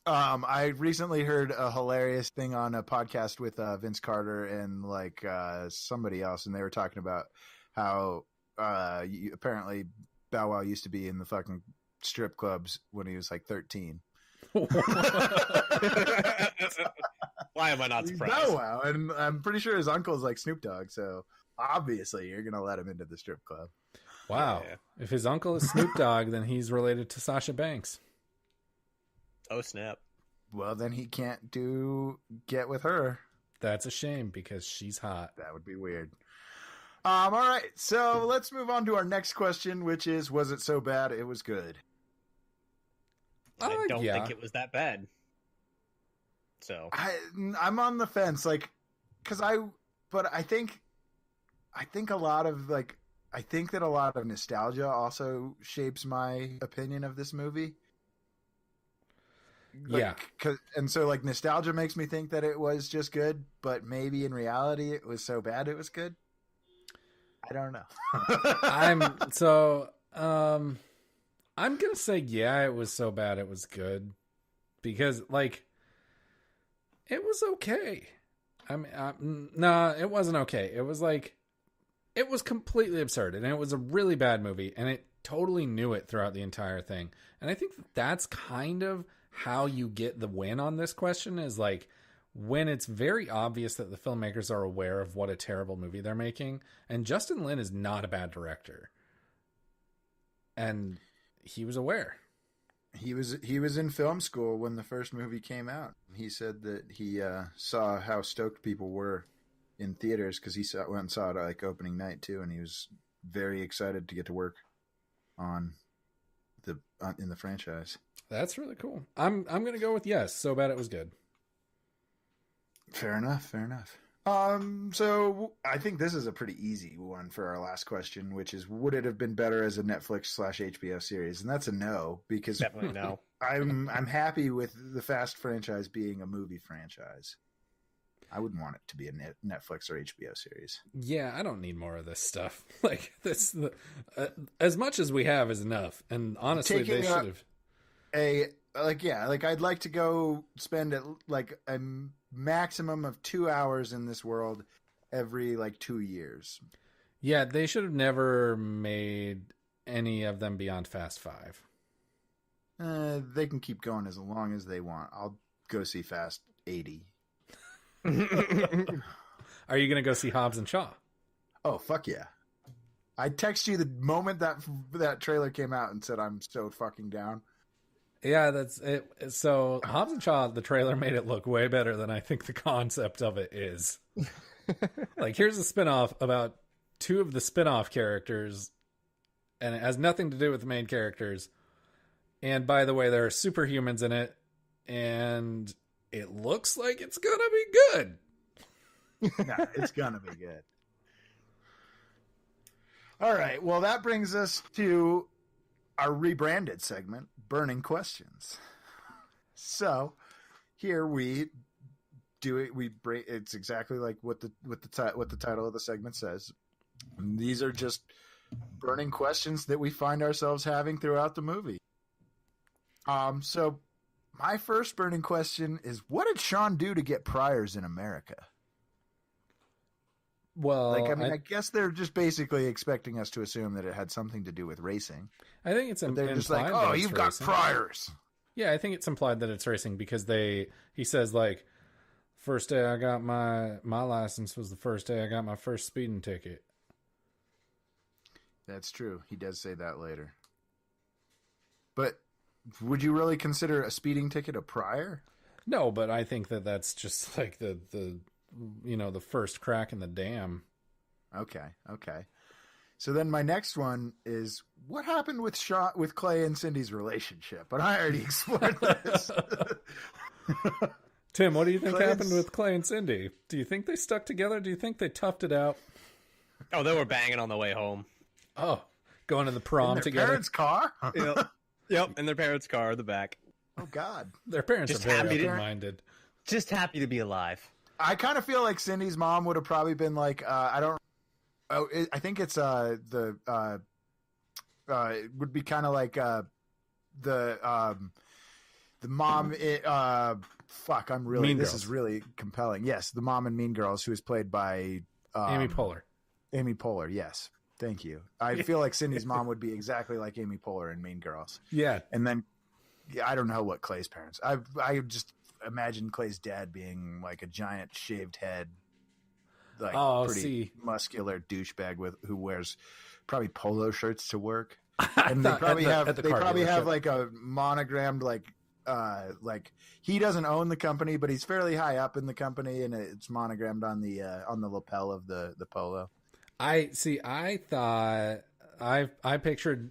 I recently heard a hilarious thing on a podcast with Vince Carter and like somebody else, and they were talking about how apparently Bow Wow used to be in the fucking strip clubs when he was like 13. Why am I not surprised? Bow Wow, and I'm pretty sure his uncle's like Snoop Dogg, so obviously you're gonna let him into the strip club. Wow. Yeah. If his uncle is Snoop Dogg, then he's related to Sasha Banks. Oh, snap. Well, then he can't get with her. That's a shame because she's hot. That would be weird. All right, so let's move on to our next question, which is, was it so bad it was good? I don't yeah. think it was that bad. So I'm on the fence, like, but I think a lot of I think that a lot of nostalgia also shapes my opinion of this movie. Yeah. And so like nostalgia makes me think that it was just good, but maybe in reality it was so bad it was good. I don't know. I'm going to say, yeah, it was so bad it was good because like it was okay. I mean, no, it wasn't okay. It was like, it was completely absurd and it was a really bad movie and it totally knew it throughout the entire thing. And I think that's kind of how you get the win on this question is like when it's very obvious that the filmmakers are aware of what a terrible movie they're making. And Justin Lin is not a bad director. And he was aware. He was in film school when the first movie came out. He said that he saw how stoked people were in theaters because he went and saw it like opening night too, and he was very excited to get to work on in the franchise. That's really cool. I'm going to go with yes. So bad it was good. Fair enough. So I think this is a pretty easy one for our last question, which is, would it have been better as a Netflix/HBO series? And that's a no, because definitely no. I'm happy with the Fast franchise being a movie franchise. I wouldn't want it to be a Netflix or HBO series. Yeah, I don't need more of this stuff. Like this, as much as we have is enough. And honestly, they should have. I'd like to go spend like a maximum of 2 hours in this world every 2 years. Yeah, they should have never made any of them beyond Fast 5. They can keep going as long as they want. I'll go see Fast 80. Are you going to go see Hobbs and Shaw? Oh, fuck yeah. I text you the moment that trailer came out and said I'm so fucking down. Yeah, that's it. So Hobbs and Shaw, the trailer made it look way better than I think the concept of it is. Like, here's a spinoff about two of the spinoff characters, and it has nothing to do with the main characters. And by the way, there are superhumans in it, and it looks like it's gonna be good. Yeah, it's gonna be good. All right, well, that brings us to our rebranded segment, Burning Questions. So here we do it. It's exactly like what the title of the segment says. And these are just burning questions that we find ourselves having throughout the movie. So my first burning question is, what did Sean do to get priors in America? Well, I guess they're just basically expecting us to assume that it had something to do with racing. I think it's they're just like, oh, you've got priors. Yeah, I think it's implied that it's racing because he says like, first day I got my license was the first day I got my first speeding ticket. That's true. He does say that later. But would you really consider a speeding ticket a prior? No, but I think that that's just like the the first crack in the dam. Okay. So then my next one is, what happened with Clay and Cindy's relationship? But I already explored this. Tim, what do you think happened with Clay and Cindy? Do you think they stuck together? Do you think they toughed it out? Oh, they were banging on the way home. Oh, going to the prom in their together. Parents' car? Yep, in their parents' car in the back. Oh God, their parents Just are very happy to- open-minded. Just happy to be alive. I kind of feel like Cindy's mom would have probably been like, I think it's it would be kind of like the mom. Mean This Girls. is really compelling. Yes, the mom in Mean Girls, who is played by Amy Poehler. Amy Poehler. Yes, thank you. I feel like Cindy's mom would be exactly like Amy Poehler in Mean Girls. Yeah, and then I don't know what Clay's parents. I just imagine Clay's dad being like a giant shaved head, like pretty muscular douchebag who wears probably polo shirts to work, and they probably have like a monogrammed like he doesn't own the company, but he's fairly high up in the company, and it's monogrammed on the lapel of the polo. I pictured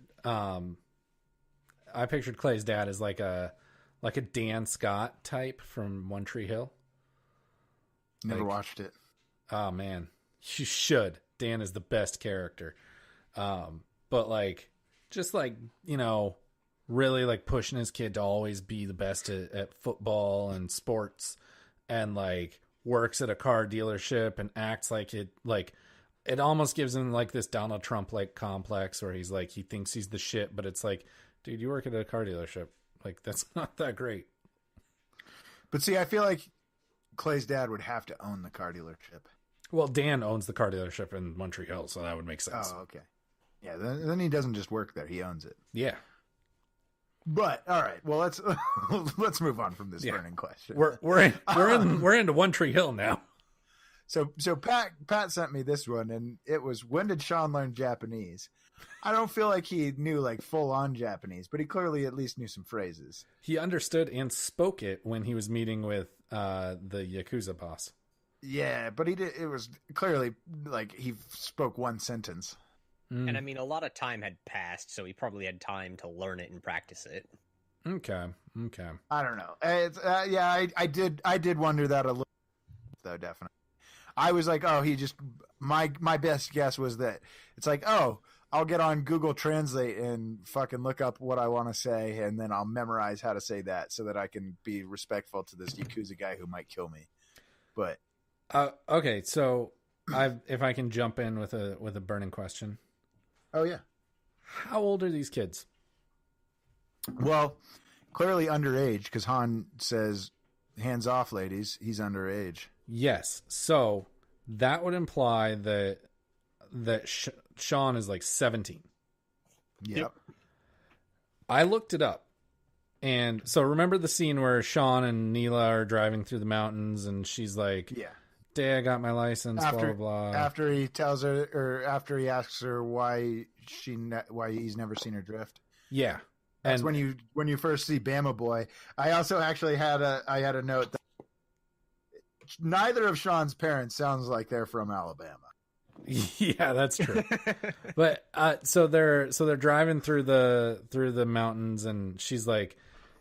Clay's dad as like a Dan Scott type from One Tree Hill. Never watched it. Oh man, you should. Dan is the best character. But like, just like, really like pushing his kid to always be the best at football and sports, and like works at a car dealership and acts like it almost gives him like this Donald Trump like complex where he's like, he thinks he's the shit, but it's like, dude, you work at a car dealership. Like, that's not that great. But see, I feel like Clay's dad would have to own the car dealership. Well, Dan owns the car dealership in One Tree Hill, so that would make sense. Oh, okay. Yeah, then he doesn't just work there; he owns it. Yeah. But all right, well let's move on from this burning question. We're into One Tree Hill now. So Pat sent me this one, and it was, when did Sean learn Japanese? I don't feel like he knew like full on Japanese, but he clearly at least knew some phrases. He understood and spoke it when he was meeting with the Yakuza boss. Yeah, but it was clearly like he spoke one sentence. And I mean, a lot of time had passed, so he probably had time to learn it and practice it. Okay. I don't know. It's, I did wonder that a little, though, definitely. I was like, oh, he just, my best guess was that it's like, oh, I'll get on Google Translate and fucking look up what I want to say, and then I'll memorize how to say that so that I can be respectful to this Yakuza guy who might kill me. But okay, so if I can jump in with a burning question. Oh yeah. How old are these kids? Well, clearly underage, because Han says, hands off, ladies. He's underage. Yes. So that would imply that Sean is like 17. Yep. I looked it up. And so remember the scene where Sean and Neela are driving through the mountains and she's like, yeah, Day, I got my license, blah, blah, blah. After he tells her, or after he asks her why he's never seen her drift. Yeah. That's when you first see Bama Boy. I also actually had a note that neither of Sean's parents sounds like they're from Alabama. Yeah, that's true. But so they're driving through the mountains, and she's like,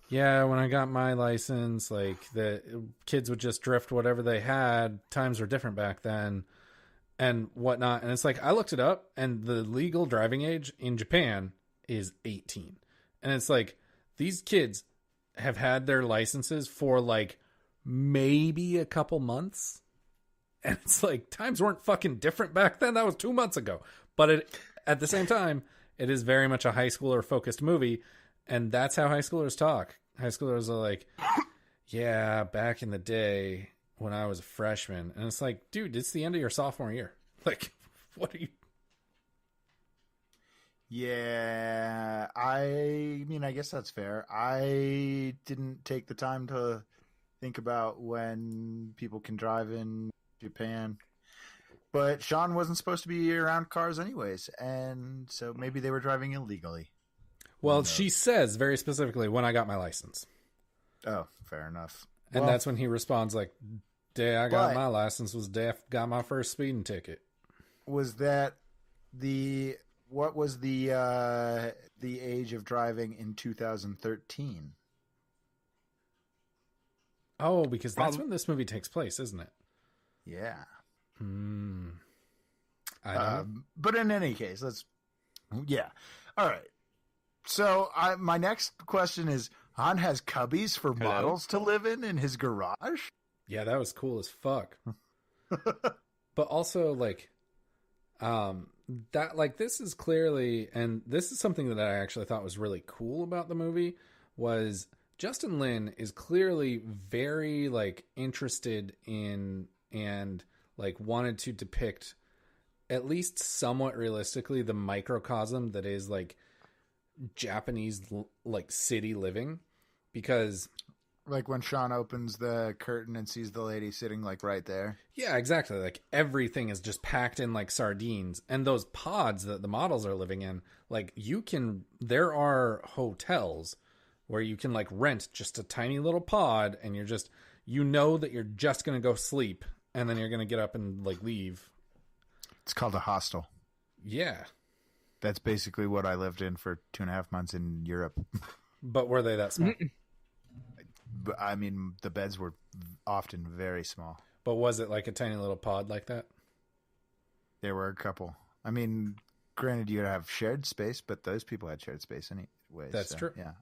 yeah, when I got my license, like the kids would just drift whatever they had. Times were different back then and whatnot. And it's like, I looked it up, and the legal driving age in Japan is 18. And it's like, these kids have had their licenses for like maybe a couple months. And it's like, times weren't fucking different back then. That was 2 months ago. But at the same time, it is very much a high schooler focused movie. And that's how high schoolers talk. High schoolers are like, yeah, back in the day when I was a freshman. And it's like, dude, it's the end of your sophomore year. Like, what are you? Yeah, I mean, I guess that's fair. I didn't take the time to think about when people can drive in Japan. But Sean wasn't supposed to be around cars anyways, and so maybe they were driving illegally. Well, she says very specifically, when I got my license. Oh, fair enough. And Well, that's when he responds like, day I got my license was day I got my first speeding ticket. Was that what was the age of driving in 2013? Oh, because that's when this movie takes place, isn't it? Yeah. I don't know. But in any case, yeah. All right. So my next question is, Han has cubbies for models to live in his garage? Yeah, that was cool as fuck. But also, like, that, like, this is clearly, and this is something that I actually thought was really cool about the movie, was Justin Lin is clearly very, like, interested in and, like, wanted to depict, at least somewhat realistically, the microcosm that is, like, Japanese, like, city living. Because, like, when Sean opens the curtain and sees the lady sitting, like, right there. yeah, exactly. Like, everything is just packed in like sardines, and those pods that the models are living in, like, there are hotels where you can, like, rent just a tiny little pod, and you know that you're just going to go sleep, and then you're going to get up and, like, leave. It's called a hostel. Yeah. That's basically what I lived in for 2.5 months in Europe. But were they that small? I mean, the beds were often very small. But was it like a tiny little pod like that? There were a couple. I mean, granted, you'd have shared space, but those people had shared space anyway. That's true. Yeah.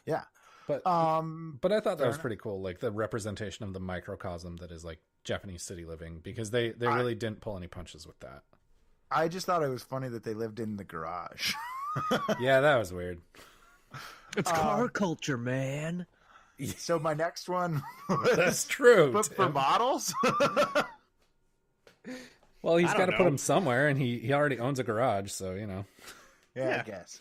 Yeah. But I thought that was pretty cool, like the representation of the microcosm that is like Japanese city living, because they really didn't pull any punches with that. I just thought it was funny that they lived in the garage. Yeah, that was weird. It's car culture, man. So my next one was, that's true. But for models? Well, he's got to put them somewhere, and he already owns a garage, so, you know. Yeah, I guess.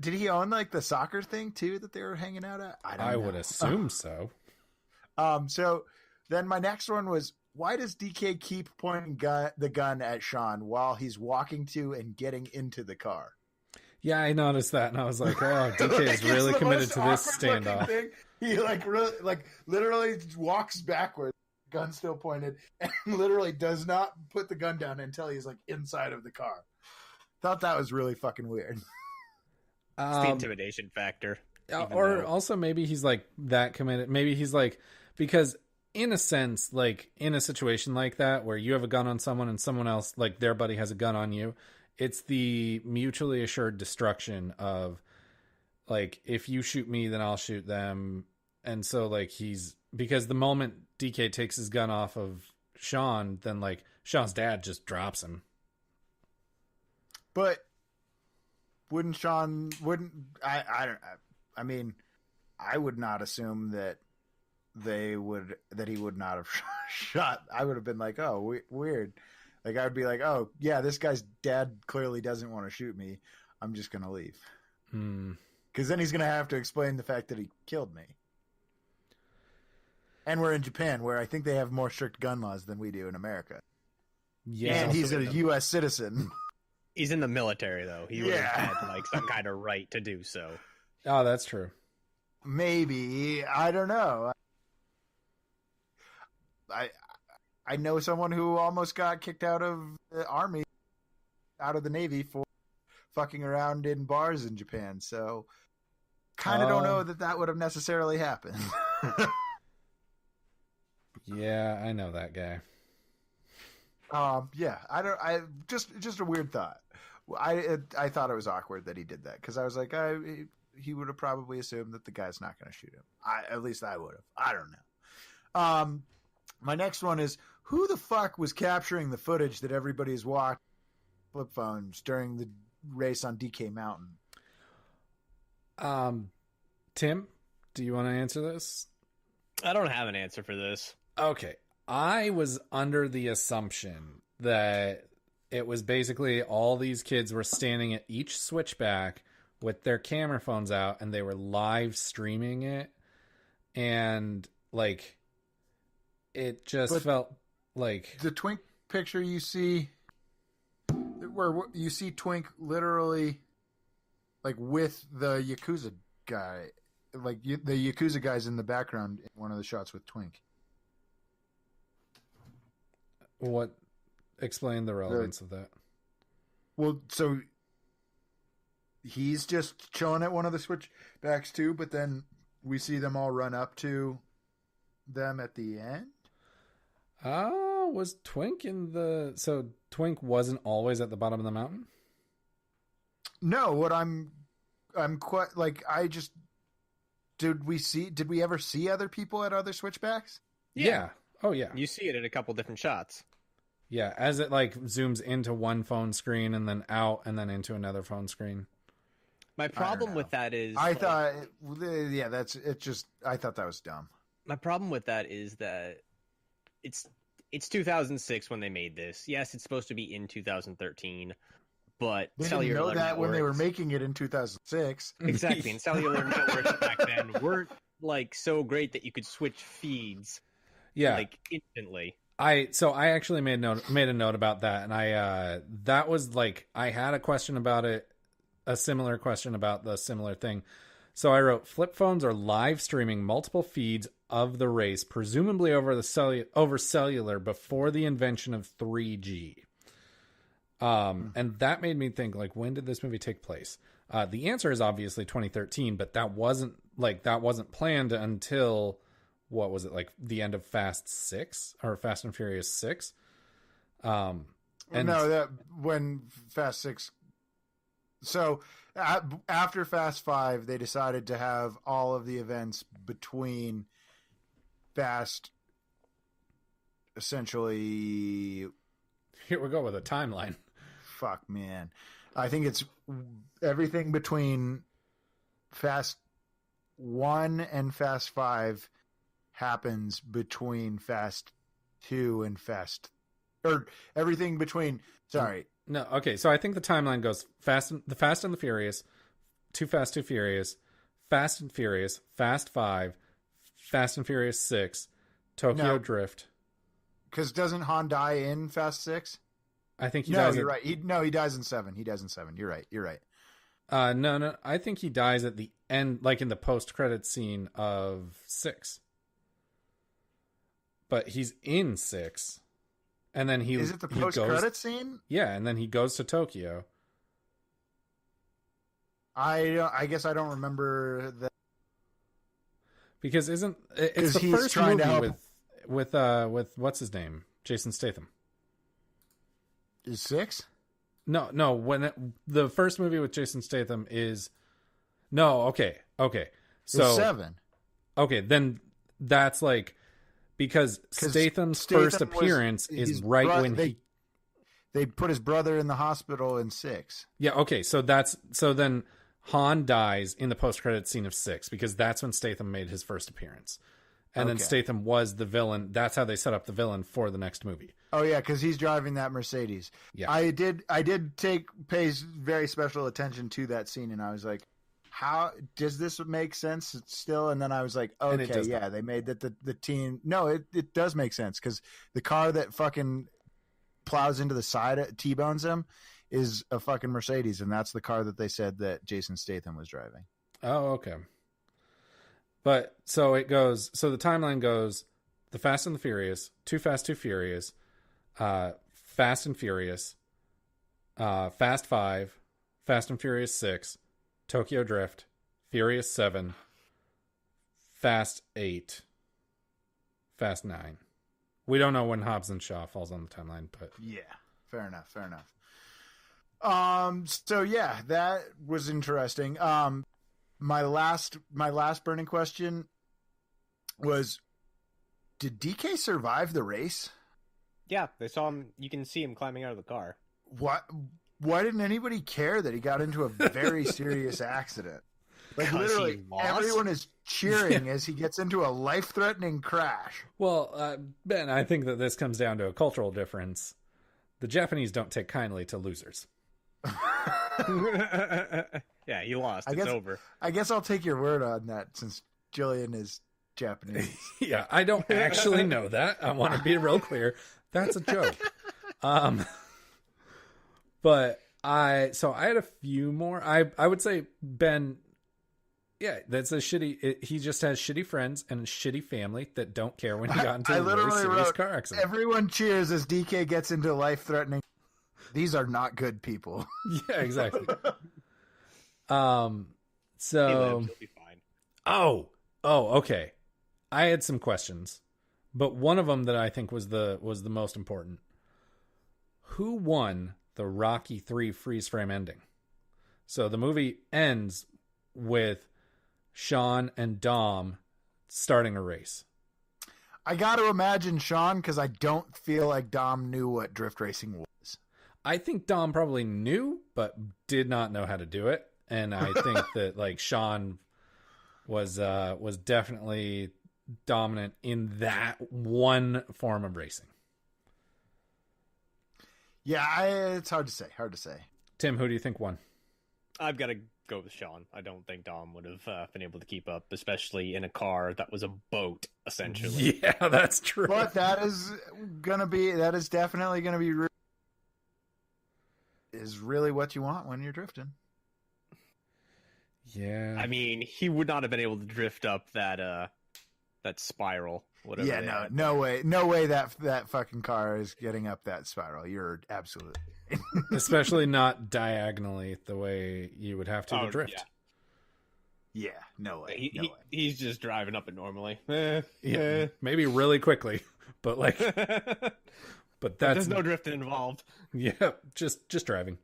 Did he own, like, the soccer thing too that they were hanging out at? I would assume so. So then my next one was, why does DK keep pointing the gun at Sean while he's walking to and getting into the car? Yeah, I noticed that, and I was like, "Oh, DK is really committed to this standoff." He literally walks backwards, gun still pointed, and literally does not put the gun down until he's like inside of the car. Thought that was really fucking weird. It's the intimidation factor. Or also maybe he's like that committed. Maybe he's like, because in a sense, like in a situation like that where you have a gun on someone and someone else, like their buddy has a gun on you. It's the mutually assured destruction of, like, if you shoot me, then I'll shoot them. And so, like, because the moment DK takes his gun off of Sean, then, like, Sean's dad just drops him. But I mean, I would not assume that he would not have shot. I would have been like, oh, weird. Like, I would be like, oh, yeah, this guy's dad clearly doesn't want to shoot me. I'm just going to leave. Because then he's going to have to explain the fact that he killed me. And we're in Japan, where I think they have more strict gun laws than we do in America. Yeah, and he's a U.S. citizen. He's in the military, though. He would have had, like, some kind of right to do so. Oh, that's true. Maybe. I don't know. I know someone who almost got kicked out of the army, out of the Navy for fucking around in bars in Japan. So kind of don't know that would have necessarily happened. Yeah, I know that guy. Yeah, just a weird thought. I thought it was awkward that he did that, because I was like, he would have probably assumed that the guy's not going to shoot him. At least I would have. I don't know. My next one is, who the fuck was capturing the footage that everybody's watching flip phones during the race on DK Mountain? Tim, do you want to answer this? I don't have an answer for this. Okay. I was under the assumption that it was basically all these kids were standing at each switchback with their camera phones out, and they were live streaming it. And, like, it just felt like picture you see where you see Twink literally like with the Yakuza guy, like the Yakuza guy's in the background in one of the shots with Twink. What? Explain the relevance of that. Well, so he's just chilling at one of the switchbacks too, but then we see them all run up to them at the end. Was Twink in the... So Twink wasn't always at the bottom of the mountain? No, what I'm quite like, did we ever see other people at other switchbacks? Yeah. Oh yeah. You see it in a couple different shots. Yeah, as it like zooms into one phone screen and then out and then into another phone screen. My problem with that is... I thought that was dumb. My problem with that is that it's 2006 when they made this. Yes, it's supposed to be in 2013, but they didn't know that when they were making it in 2006. Exactly, and cellular networks back then weren't like so great that you could switch feeds, like instantly. I actually made a note about that, and that was like I had a question about it, a similar question about the similar thing. So I wrote, flip phones are live streaming multiple feeds of the race, presumably over cellular before the invention of 3G. And that made me think, like, when did this movie take place? The answer is obviously 2013, but that wasn't planned until, what was it, like the end of Fast 6 or Fast and Furious 6? And no, that when Fast 6. So after Fast 5, they decided to have all of the events between Fast, essentially. Here we go with a timeline. Fuck, man. I think it's everything between Fast 1 and Fast 5 happens between Fast 2 and everything between. Sorry. No, okay. So I think the timeline goes the Fast and the Furious, Too Fast, Too Furious, Fast and Furious, Fast 5, Fast and Furious 6, Tokyo Drift. Because doesn't Han die in Fast 6? I think he dies. You're right. He dies in 7. He dies in 7. You're right. No. I think he dies at the end, like in the post-credit scene of 6. But he's in 6. And then is it the post-credit scene? Yeah, and then he goes to Tokyo. I guess I don't remember that. Because it's the first movie with what's his name? Jason Statham. Is 6? No. When the first movie with Jason Statham is okay. So it's 7. Okay, then that's like because Statham's first appearance is right when they put his brother in the hospital in 6. Yeah. Okay. So then Han dies in the post-credit scene of 6 because that's when Statham made his first appearance. And then Statham was the villain. That's how they set up the villain for the next movie. Oh yeah, because he's driving that Mercedes. Yeah, I did pay very special attention to that scene, and I was like, "How does this make sense still?" And then I was like, "Okay, yeah, they made that the team." No, it does make sense because the car that fucking plows into the side, T-bones him, is a fucking Mercedes, and that's the car that they said that Jason Statham was driving. Oh, okay. But so it goes. So the timeline goes: The Fast and the Furious, Too Fast, Too Furious, Fast and Furious, Fast 5, Fast and Furious 6, Tokyo Drift, Furious 7, Fast 8, Fast 9. We don't know when Hobbs and Shaw falls on the timeline, but yeah, fair enough. So yeah, that was interesting. My last burning question was, did DK survive the race? Yeah, they saw him. You can see him climbing out of the car. Why didn't anybody care that he got into a very serious accident? Like literally, everyone is cheering as he gets into a life-threatening crash. Well, Ben, I think that this comes down to a cultural difference. The Japanese don't take kindly to losers. Yeah, he lost. It's over. I guess I'll take your word on that since Jillian is Japanese. Yeah, I don't actually know that. I want to be real clear. That's a joke. But I had a few more. I would say Ben, yeah, that's a shitty. He just has shitty friends and a shitty family that don't care when he got into a really serious car accident. Everyone cheers as DK gets into life-threatening. These are not good people. Yeah, exactly. He So, lives, he'll be fine. oh, okay. I had some questions, but one of them that I think was the most important. Who won the Rocky 3 freeze frame ending? So the movie ends with Sean and Dom starting a race. I got to imagine Sean, because I don't feel like Dom knew what drift racing was. I think Dom probably knew, but did not know how to do it. And I think that like Sean was definitely dominant in that one form of racing. Yeah, it's hard to say. Tim, who do you think won? I've got to go with Sean. I don't think Dom would have been able to keep up, especially in a car that was a boat, essentially. Yeah, that's true. But that is definitely going to be is really what you want when you're drifting. Yeah. I mean, he would not have been able to drift up that spiral. Whatever. Yeah, no way that fucking car is getting up that spiral. You're absolutely Especially not diagonally the way you would have to drift. Yeah, no way. He's just driving up it normally. Maybe really quickly, but like, but there's no drifting involved. Yeah, just driving.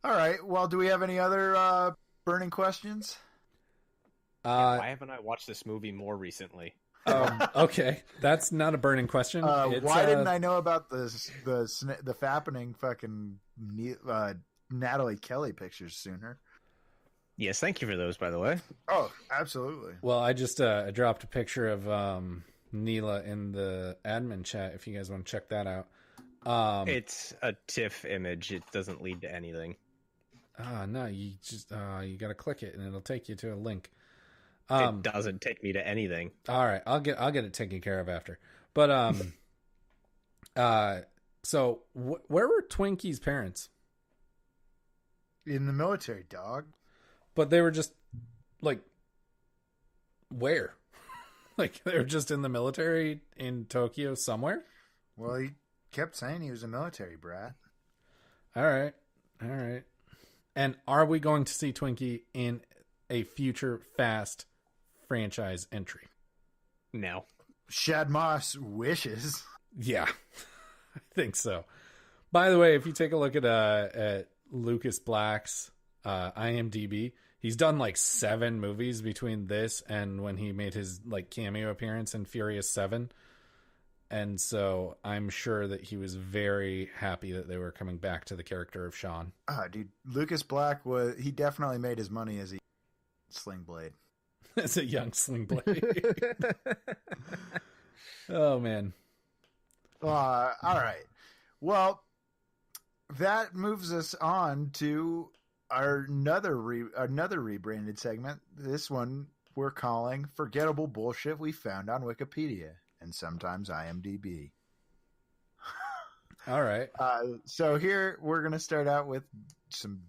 All right. Well, do we have any other burning questions? Why haven't I watched this movie more recently? Okay, that's not a burning question. Why didn't I know about the fappening fucking Natalie Kelly pictures sooner? Yes, thank you for those, by the way. Oh, absolutely. Well, I just dropped a picture of Neela in the admin chat. If you guys want to check that out, it's a TIFF image. It doesn't lead to anything. No, you just you got to click it and it'll take you to a link. It doesn't take me to anything. All right, I'll get it taken care of after. But so where were Twinkie's parents? In the military, dog. But they were just like where? Like they were just in the military in Tokyo somewhere? Well, he kept saying he was a military brat. All right. And are we going to see Twinkie in a future Fast franchise entry? No. Shad Moss wishes. Yeah, I think so. By the way, if you take a look at Lucas Black's IMDb, he's done like 7 movies between this and when he made his like cameo appearance in Furious 7. And so I'm sure that he was very happy that they were coming back to the character of Sean. Dude, Lucas Black he definitely made his money as a Sling Blade. As a young Sling Blade. Oh man. All right. Well, that moves us on to another rebranded segment. This one we're calling Forgettable Bullshit We Found on Wikipedia and sometimes IMDb. All right. So here we're going to start out with some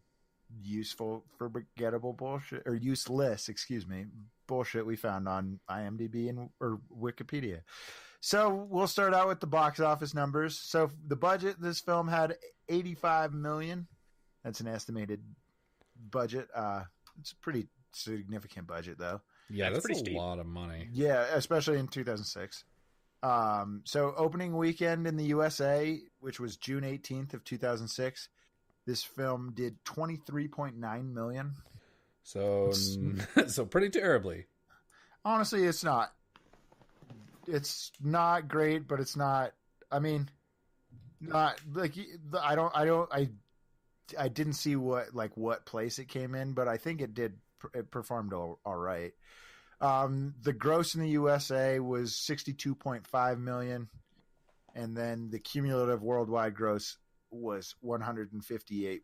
forgettable bullshit, or useless, bullshit we found on IMDb or Wikipedia. So we'll start out with the box office numbers. So the budget, this film had $85 million. That's an estimated budget. It's a pretty significant budget though. Yeah, that's pretty a steep. lot of money. Yeah, especially in 2006. So opening weekend in the USA, which was June 18th of 2006, this film did 23.9 million. So pretty terribly. Honestly, it's not. It's not great, but it's not. I mean, not like I didn't see what place it came in, but I think it did. It performed all right. The gross in the USA was 62.5 million, and then the cumulative worldwide gross was 158.5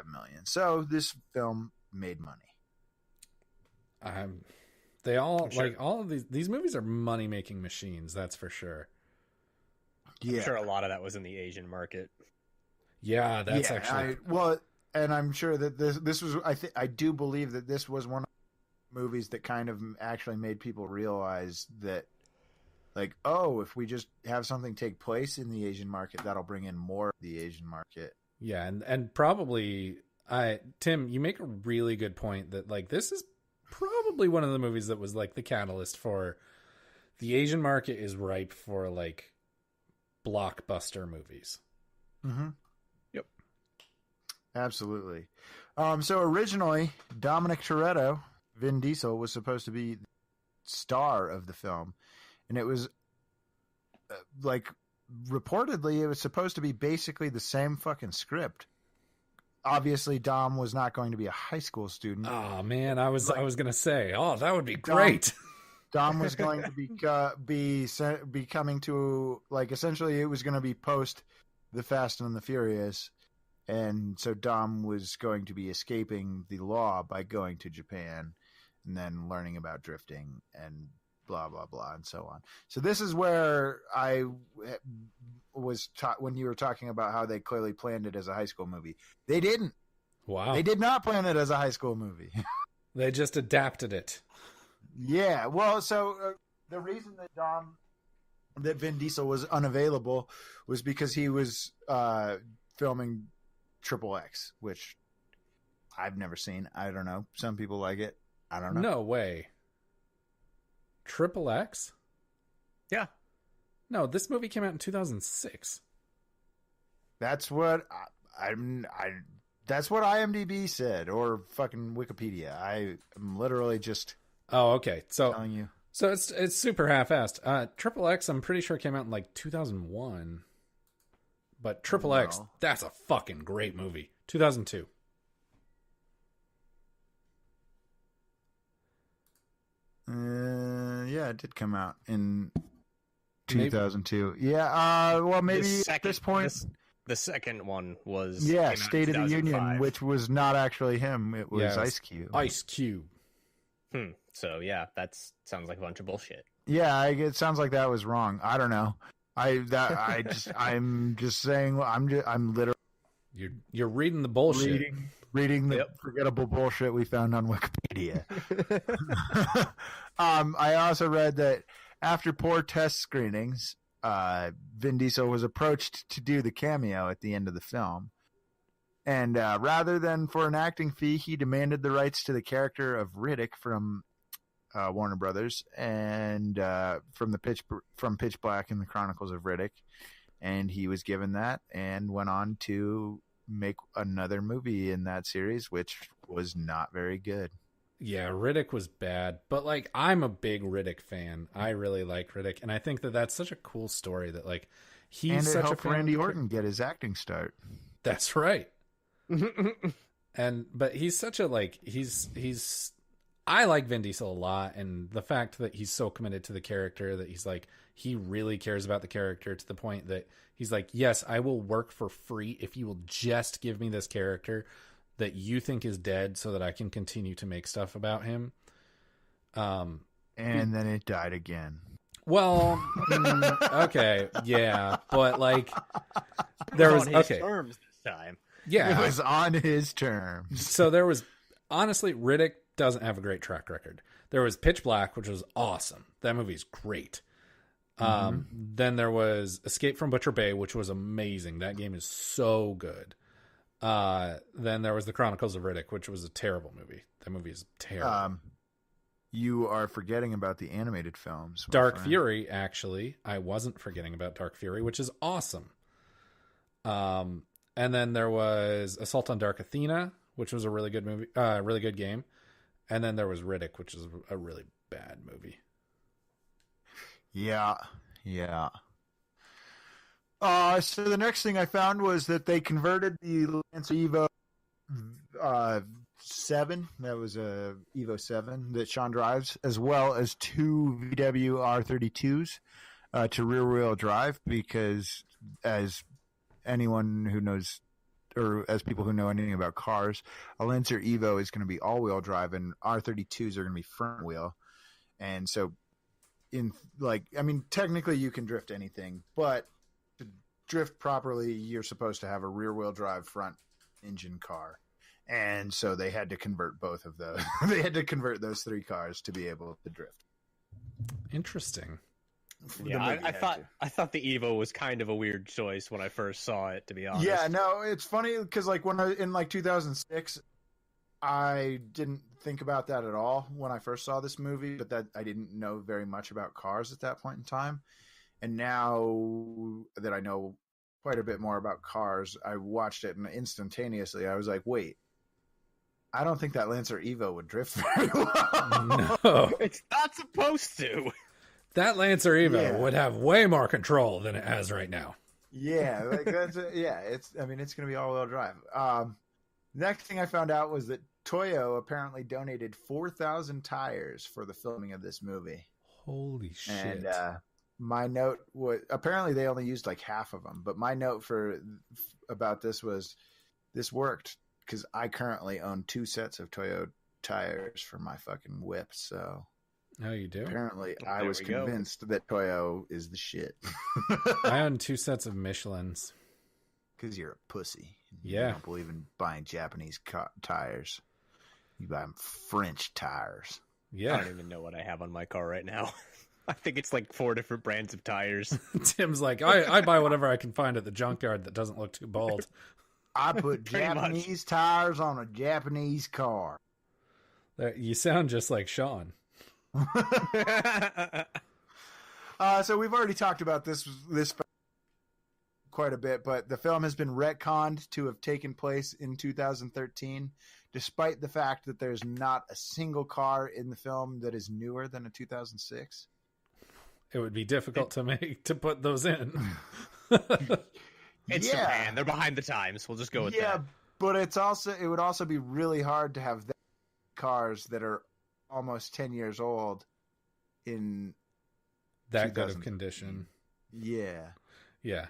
million. So this film made money. They all like all of these movies are money making machines. That's for sure. Yeah. I'm sure a lot of that was in the Asian market. Yeah, that's actually and I'm sure that this was I do believe that this was one of the movies that kind of actually made people realize that, like, oh, if we just have something take place in the Asian market, that'll bring in more of the Asian market. Yeah, and probably Tim, you make a really good point that like this is probably one of the movies that was like the catalyst for the Asian market is ripe for like blockbuster movies. Mm-hmm. Yep. Absolutely. So originally, Dominic Toretto, Vin Diesel, was supposed to be the star of the film, and it was reportedly it was supposed to be basically the same fucking script. Obviously, Dom was not going to be a high school student. Oh man, I was gonna say, oh, that would be great. Dom was going to be coming to, like, essentially it was going to be post the Fast and the Furious, and so Dom was going to be escaping the law by going to Japan and then learning about drifting and blah blah blah and so on. So this is where I was when you were talking about how they clearly planned it as a high school movie. They didn't. Wow. They did not plan it as a high school movie. They just adapted it. Yeah, well, so the reason that Vin Diesel was unavailable was because he was filming Triple X, which I've never seen. I don't know. Some people like it. I don't know. No way. Triple X? Yeah. No, this movie came out in 2006. That's what that's what IMDb said, or fucking Wikipedia. I am literally just. Oh, okay. So telling you. So it's super half-assed. Triple X, I'm pretty sure came out in like 2001. But Triple X, that's a fucking great movie. 2002. Yeah, it did come out in 2002. Maybe. Yeah. Well, maybe at this point. The second one was State of the Union, which was not actually him. It was Ice Cube. Ice Cube. So yeah, that sounds like a bunch of bullshit. Yeah, it sounds like that was wrong. I don't know. I'm just saying. I'm literally. You're reading the bullshit. Reading the forgettable bullshit we found on Wikipedia. I also read that after poor test screenings, Vin Diesel was approached to do the cameo at the end of the film. And rather than for an acting fee, he demanded the rights to the character of Riddick from Warner Brothers and from Pitch Black and the Chronicles of Riddick. And he was given that and went on to make another movie in that series, which was not very good. Yeah, Riddick was bad, but like I'm a big Riddick fan. I really like Riddick, and I think that that's such a cool story that like he's and it such helped a fan Randy Orton get his acting start. That's right. But he's such a like he's I like Vin Diesel a lot, and the fact that he's so committed to the character that he's like he really cares about the character to the point that he's like, yes, I will work for free if you will just give me this character that you think is dead so that I can continue to make stuff about him. And then it died again. Well, okay, yeah, but like there was terms this time. Yeah, it was on his terms. So there was honestly Riddick doesn't have a great track record. There was Pitch Black, which was awesome. That movie's great. Then there was Escape from Butcher Bay, which was amazing. That game is so good. Then there was The Chronicles of Riddick, which was a terrible movie. That movie is terrible. You are forgetting about the animated films. Dark Fury, actually. I wasn't forgetting about Dark Fury, which is awesome. And then there was Assault on Dark Athena, which was a really good movie, really good game. And then there was Riddick, which is a really bad movie. Yeah. So the next thing I found was that they converted the Lancer Evo 7. That was a Evo 7 that Sean drives, as well as 2 VW R32s to rear-wheel drive, because as anyone who knows, or as people who know anything about cars, a Lancer Evo is going to be all-wheel drive, and R32s are going to be front-wheel. And so, technically you can drift anything, but drift properly, you're supposed to have a rear-wheel drive front engine car. And so they had to convert both of those. They had to convert those 3 cars to be able to drift. Interesting. Yeah, I thought the Evo was kind of a weird choice when I first saw it, to be honest. Yeah, no, it's funny because like when in 2006, I didn't think about that at all when I first saw this movie, but that I didn't know very much about cars at that point in time. And now that I know quite a bit more about cars, I watched it and instantaneously I was like, wait, I don't think that Lancer Evo would drift very well. No. It's not supposed to. That Lancer Evo would have way more control than it has right now. Yeah, like it's going to be all-wheel drive. Next thing I found out was that Toyo apparently donated 4,000 tires for the filming of this movie. Holy shit. And my note was, apparently they only used like half of them, but my note about this was, this worked because I currently own 2 sets of Toyo tires for my fucking whip, so... Oh, you do? Apparently, I was convinced that Toyo is the shit. I own 2 sets of Michelins. Because you're a pussy. Yeah. You don't believe in buying Japanese tires. You buy French tires. Yeah. I don't even know what I have on my car right now. I think it's like 4 different brands of tires. Tim's like, I buy whatever I can find at the junkyard that doesn't look too bald. I put Japanese tires on a Japanese car. You sound just like Sean. So we've already talked about this quite a bit, but the film has been retconned to have taken place in 2013, despite the fact that there's not a single car in the film that is newer than a 2006. It would be difficult to put those in. It's Japan. They're behind the times. We'll just go with that. Yeah, but it would also be really hard to have cars that are almost 10 years old in that good of condition. Yeah. Yeah.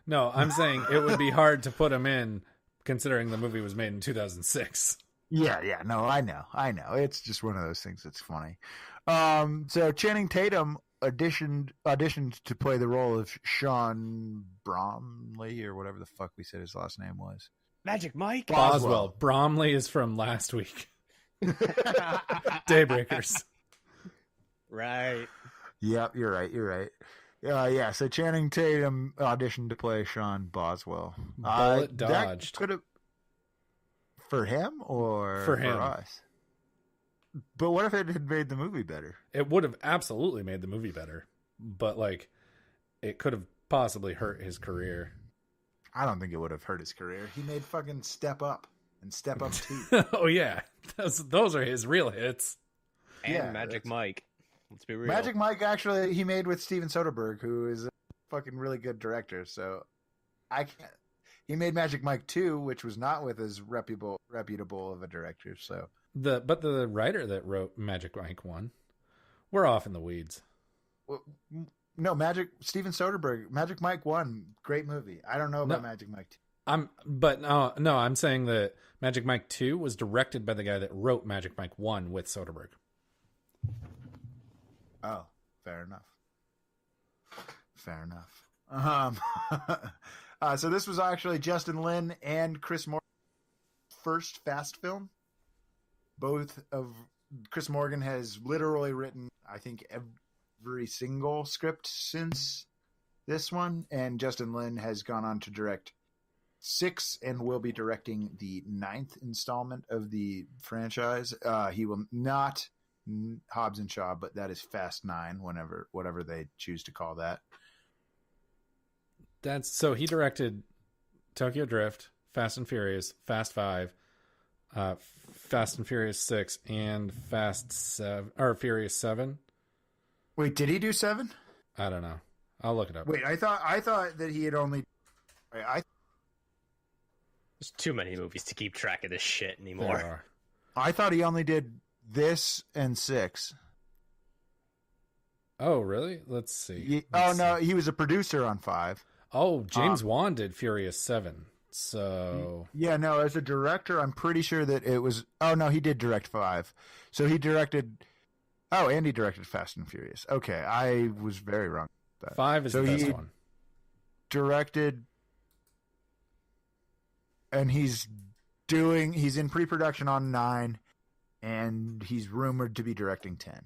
No, I'm saying it would be hard to put them in considering the movie was made in 2006. Yeah. No, I know. It's just one of those things that's funny. So Channing Tatum auditioned to play the role of Sean Bromley, or whatever the fuck we said his last name was. Magic Mike? Boswell. Bromley is from last week. Daybreakers. Right. Yep, you're right. Yeah, so Channing Tatum auditioned to play Sean Boswell. Bullet dodged. For him or for him. For us? But what if it had made the movie better? It would have absolutely made the movie better. But, like, it could have possibly hurt his career. I don't think it would have hurt his career. He made fucking Step Up and Step Up 2. Oh, yeah. Those are his real hits. And Magic Mike. Let's be real. Magic Mike, actually, he made with Steven Soderbergh, who is a fucking really good director. So I can't. He made Magic Mike 2, which was not with as reputable of a director. So but the writer that wrote Magic Mike 1, we're off in the weeds. No, Steven Soderbergh, Magic Mike 1, great movie. I don't know about Magic Mike 2. I'm saying that Magic Mike 2 was directed by the guy that wrote Magic Mike 1 with Soderbergh. Oh, fair enough. So this was actually Justin Lin and Chris Morgan's first Fast film. Chris Morgan has literally written, I think, every single script since this one, and Justin Lin has gone on to direct 6 and will be directing the 9th installment of the franchise. He will not Hobbs and Shaw, but that is Fast 9, whatever they choose to call that. So he directed Tokyo Drift, Fast and Furious, Fast 5, Fast and Furious 6, and Furious 7. Wait, did he do 7? I don't know. I'll look it up. Wait, I thought that he had only. There's too many movies to keep track of this shit anymore. I thought he only did this and 6. Oh, really? Let's see. No, he was a producer on 5. Oh, James Wan did Furious 7. So yeah, no, as a director, I'm pretty sure that it was. Oh no, he did direct 5. So he directed. Oh, and he directed Fast and Furious. Okay, I was very wrong. 5 is the best one. Directed and he's in pre-production on 9, and he's rumored to be directing 10.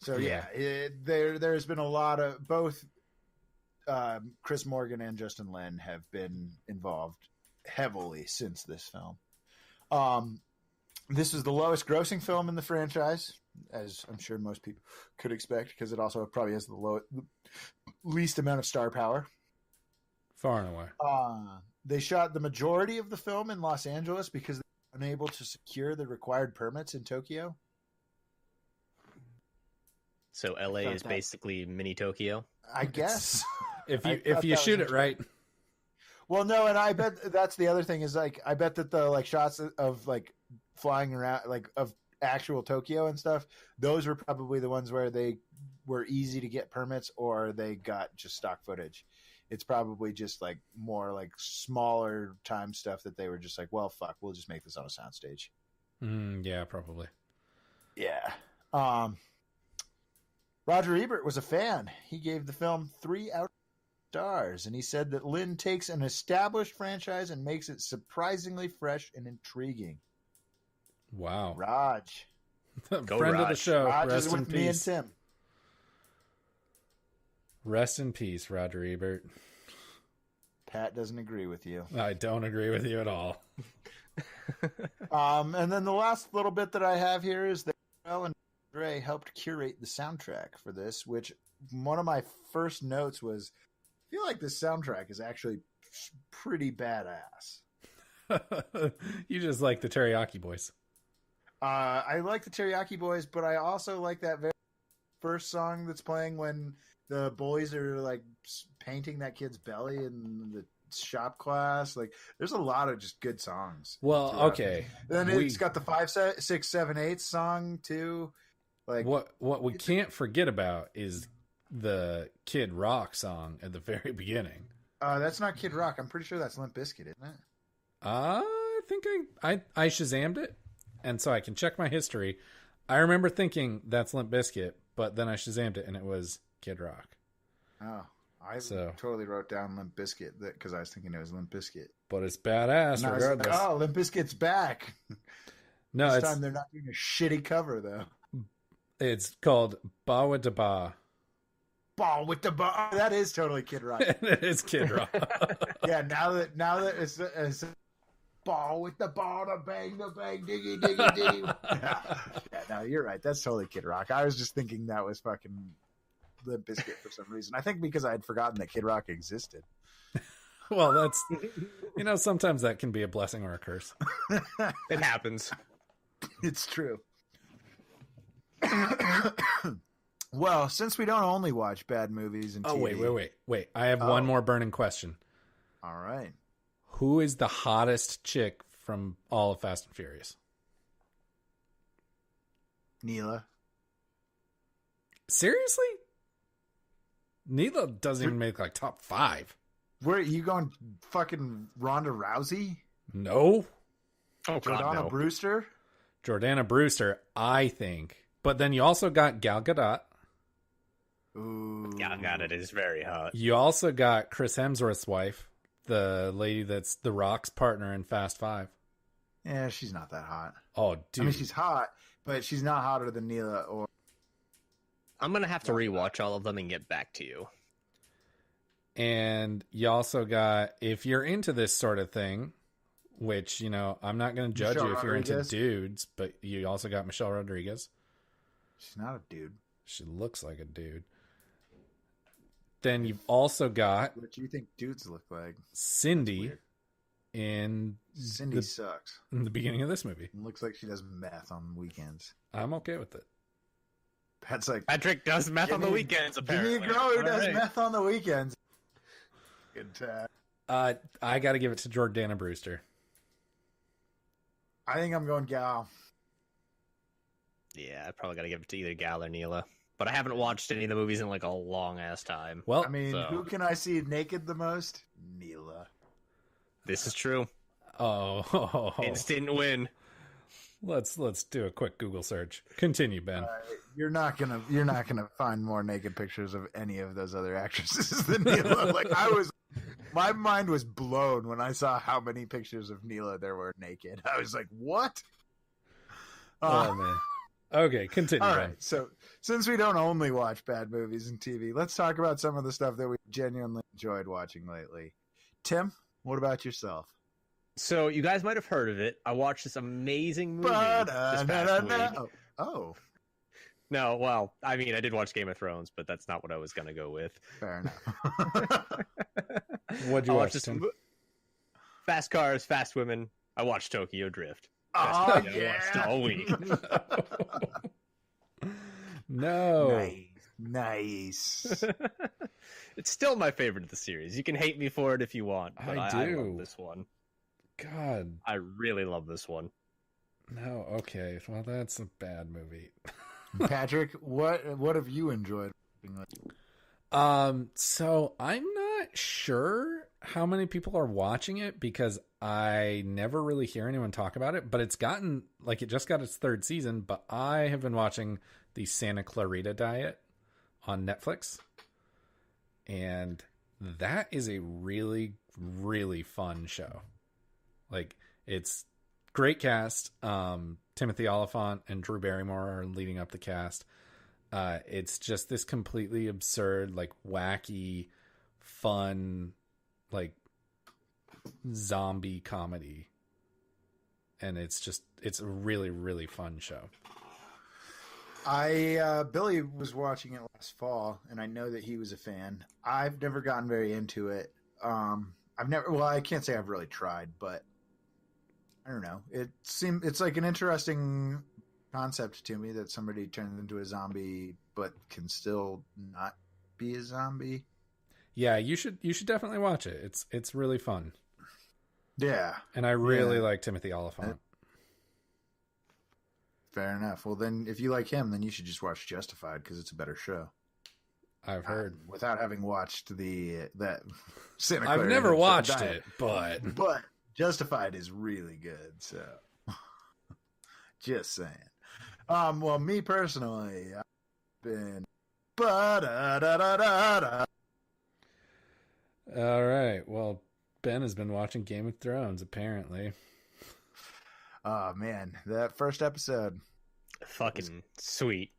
So there's been a lot of both. Chris Morgan and Justin Lin have been involved heavily since this film. This is the lowest grossing film in the franchise, as I'm sure most people could expect, because it also probably has the least amount of star power. Far and away. They shot the majority of the film in Los Angeles because they were unable to secure the required permits in Tokyo. So LA is basically mini Tokyo? I guess. If you shoot it right. Well, no, and I bet that's the other thing is like I bet that the like shots of like flying around like of actual Tokyo and stuff, those were probably the ones where they were easy to get permits or they got just stock footage. It's probably just like more like smaller time stuff that they were just like, well, fuck, we'll just make this on a soundstage. Yeah, probably. Yeah. Roger Ebert was a fan. He gave the film 3 out of stars, and he said that Lin takes an established franchise and makes it surprisingly fresh and intriguing. Wow. Raj. Go friend Raj. Of the show. Raj Rest is with in me peace. and Tim. Rest in peace, Roger Ebert. Pat doesn't agree with you. I don't agree with you at all. And then the last little bit that I have here is that Mel and Dre helped curate the soundtrack for this, which one of my first notes was, I feel like this soundtrack is actually pretty badass. You just like the Teriyaki Boys. I like the Teriyaki Boys, but I also like that very first song that's playing when the boys are like painting that kid's belly in the shop class. Like, there's a lot of just good songs. Well, okay. Then it's got the 5, 6, 7, 8 song too. Like what we can't forget about is the Kid Rock song at the very beginning. That's not Kid Rock. I'm pretty sure that's Limp Bizkit, isn't it? I think I Shazammed it, and so I can check my history. I remember thinking that's Limp Bizkit, but then I Shazammed it, and it was Kid Rock. Oh, I totally wrote down Limp Bizkit because I was thinking it was Limp Bizkit. But it's badass regardless. Like, oh, Limp Bizkit's back. No, this time they're not doing a shitty cover though. It's called Ba with da Ba. Ball with the ba. Oh, that is totally Kid Rock. It is Kid Rock. Yeah, now that it's ball with the ball, the bang, diggy, diggy, diggy. Yeah, no, you're right. That's totally Kid Rock. I was just thinking that was fucking Limp Bizkit for some reason. I think because I had forgotten that Kid Rock existed. Well, that's, sometimes that can be a blessing or a curse. It happens. It's true. Well, since we don't only watch bad movies and TV... wait. I have one more burning question. All right. Who is the hottest chick from all of Fast and Furious? Neela. Seriously? Neela doesn't even make like top 5. Where are you going? Fucking Ronda Rousey? No. Oh, Jordana Brewster? Jordana Brewster, I think. But then you also got Gal Gadot. Ooh. Gal Gadot is very hot. You also got Chris Hemsworth's wife, the lady that's The Rock's partner in Fast 5. Yeah, she's not that hot. Oh, dude. I mean, she's hot, but she's not hotter than Neela or... I'm going to have to rewatch all of them and get back to you. And you also got, if you're into this sort of thing, which, I'm not going to judge Michelle you if you're into Rodriguez. Dudes, but you also got Michelle Rodriguez. She's not a dude. She looks like a dude. Then you've also got... What do you think dudes look like? Cindy in... Cindy sucks. In the beginning of this movie. It looks like she does meth on weekends. I'm okay with it. Pat's like... Patrick does meth on the weekends, apparently. Give me a girl who does meth on the weekends. Good time. I got to give it to Jordana Brewster. I think I'm going Gal. Yeah, I probably got to give it to either Gal or Neela. But I haven't watched any of the movies in like a long-ass time. Well, I mean, who can I see naked the most? Neela. This is true. Oh. Instant win. Let's do a quick Google search. Continue, Ben. You're not gonna find more naked pictures of any of those other actresses than Neela. Like I was My mind was blown when I saw how many pictures of Neela there were naked. I was like, what? Oh, man. Okay, continue. All Ben. right, so since we don't only watch bad movies and TV, let's talk about some of the stuff that we genuinely enjoyed watching lately. Tim, what about yourself? So you guys might have heard of it. I watched this amazing movie this past week. Oh, No, well, I mean, I did watch Game of Thrones, but that's not what I was going to go with. fair enough. What'd you I watch, watched this Tim? Fast Cars, Fast Women. I watched Tokyo Drift. Oh, That's what I watched all week. No. Nice. It's still my favorite of the series. You can hate me for it if you want, but I do. love this one. God. I really love this one. No, okay. Well, that's a bad movie. Patrick, what have you enjoyed? So I'm not sure how many people are watching it because I never really hear anyone talk about it, but it just got its third season, but I have been watching the Santa Clarita Diet on Netflix. And that is a really, really fun show. Like, it's great cast. Timothy Olyphant and Drew Barrymore are leading up the cast. It's just this completely absurd, like wacky, fun, like zombie comedy. And it's a really, really fun show. Billy was watching it last fall, and I know that he was a fan. I've never gotten very into it. I can't say I've really tried, but I don't know. It's like an interesting concept to me that somebody turns into a zombie but can still not be a zombie. Yeah, you should definitely watch it. It's really fun. Yeah. And I really like Timothy Olyphant. Fair enough. Well, then if you like him, then you should just watch Justified because it's a better show. I've heard. Without having watched that Santa I've Clara never watched Diet. it, but Justified is really good. So just saying. Well, me personally, I've been all right. Well, Ben has been watching Game of Thrones, apparently. Oh man, that first episode, Fucking sweet.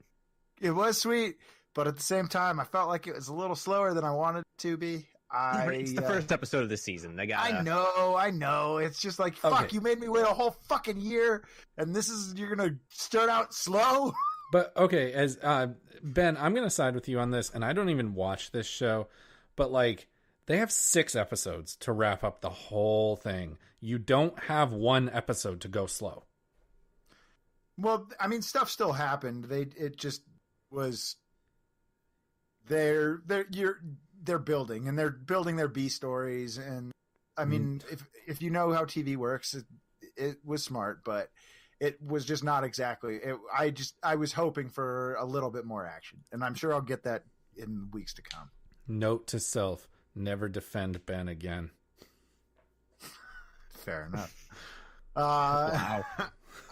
it was sweet, but at the same time, I felt like it was a little slower than I wanted it to be. It's the first episode of the season. I know. It's just like, fuck, Okay. you made me wait a whole fucking year, and you're gonna start out slow? But okay, as Ben, I'm going to side with you on this, and I don't even watch this show, but like they have 6 episodes to wrap up the whole thing. You don't have one episode to go slow. Well, I mean, stuff still happened. It just was. They're building, and they're building their B stories, and I mean, if you know how TV works, it was smart, but it was just not exactly. I was hoping for a little bit more action, and I'm sure I'll get that in weeks to come. Note to self: never defend Ben again. Fair enough. Wow.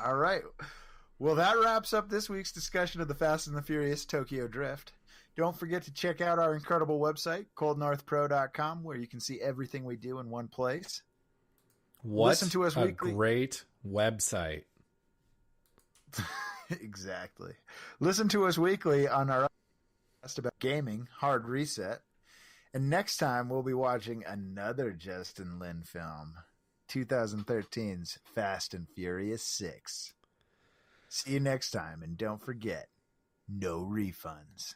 All right. Well, that wraps up this week's discussion of the Fast and the Furious Tokyo Drift. Don't forget to check out our incredible website, coldnorthpro.com, where you can see everything we do in one place. What Listen to us weekly. Great website. Exactly. Listen to us weekly on our podcast about gaming, Hard Reset. And next time, we'll be watching another Justin Lin film, 2013's Fast and Furious 6. See you next time, and don't forget, no refunds.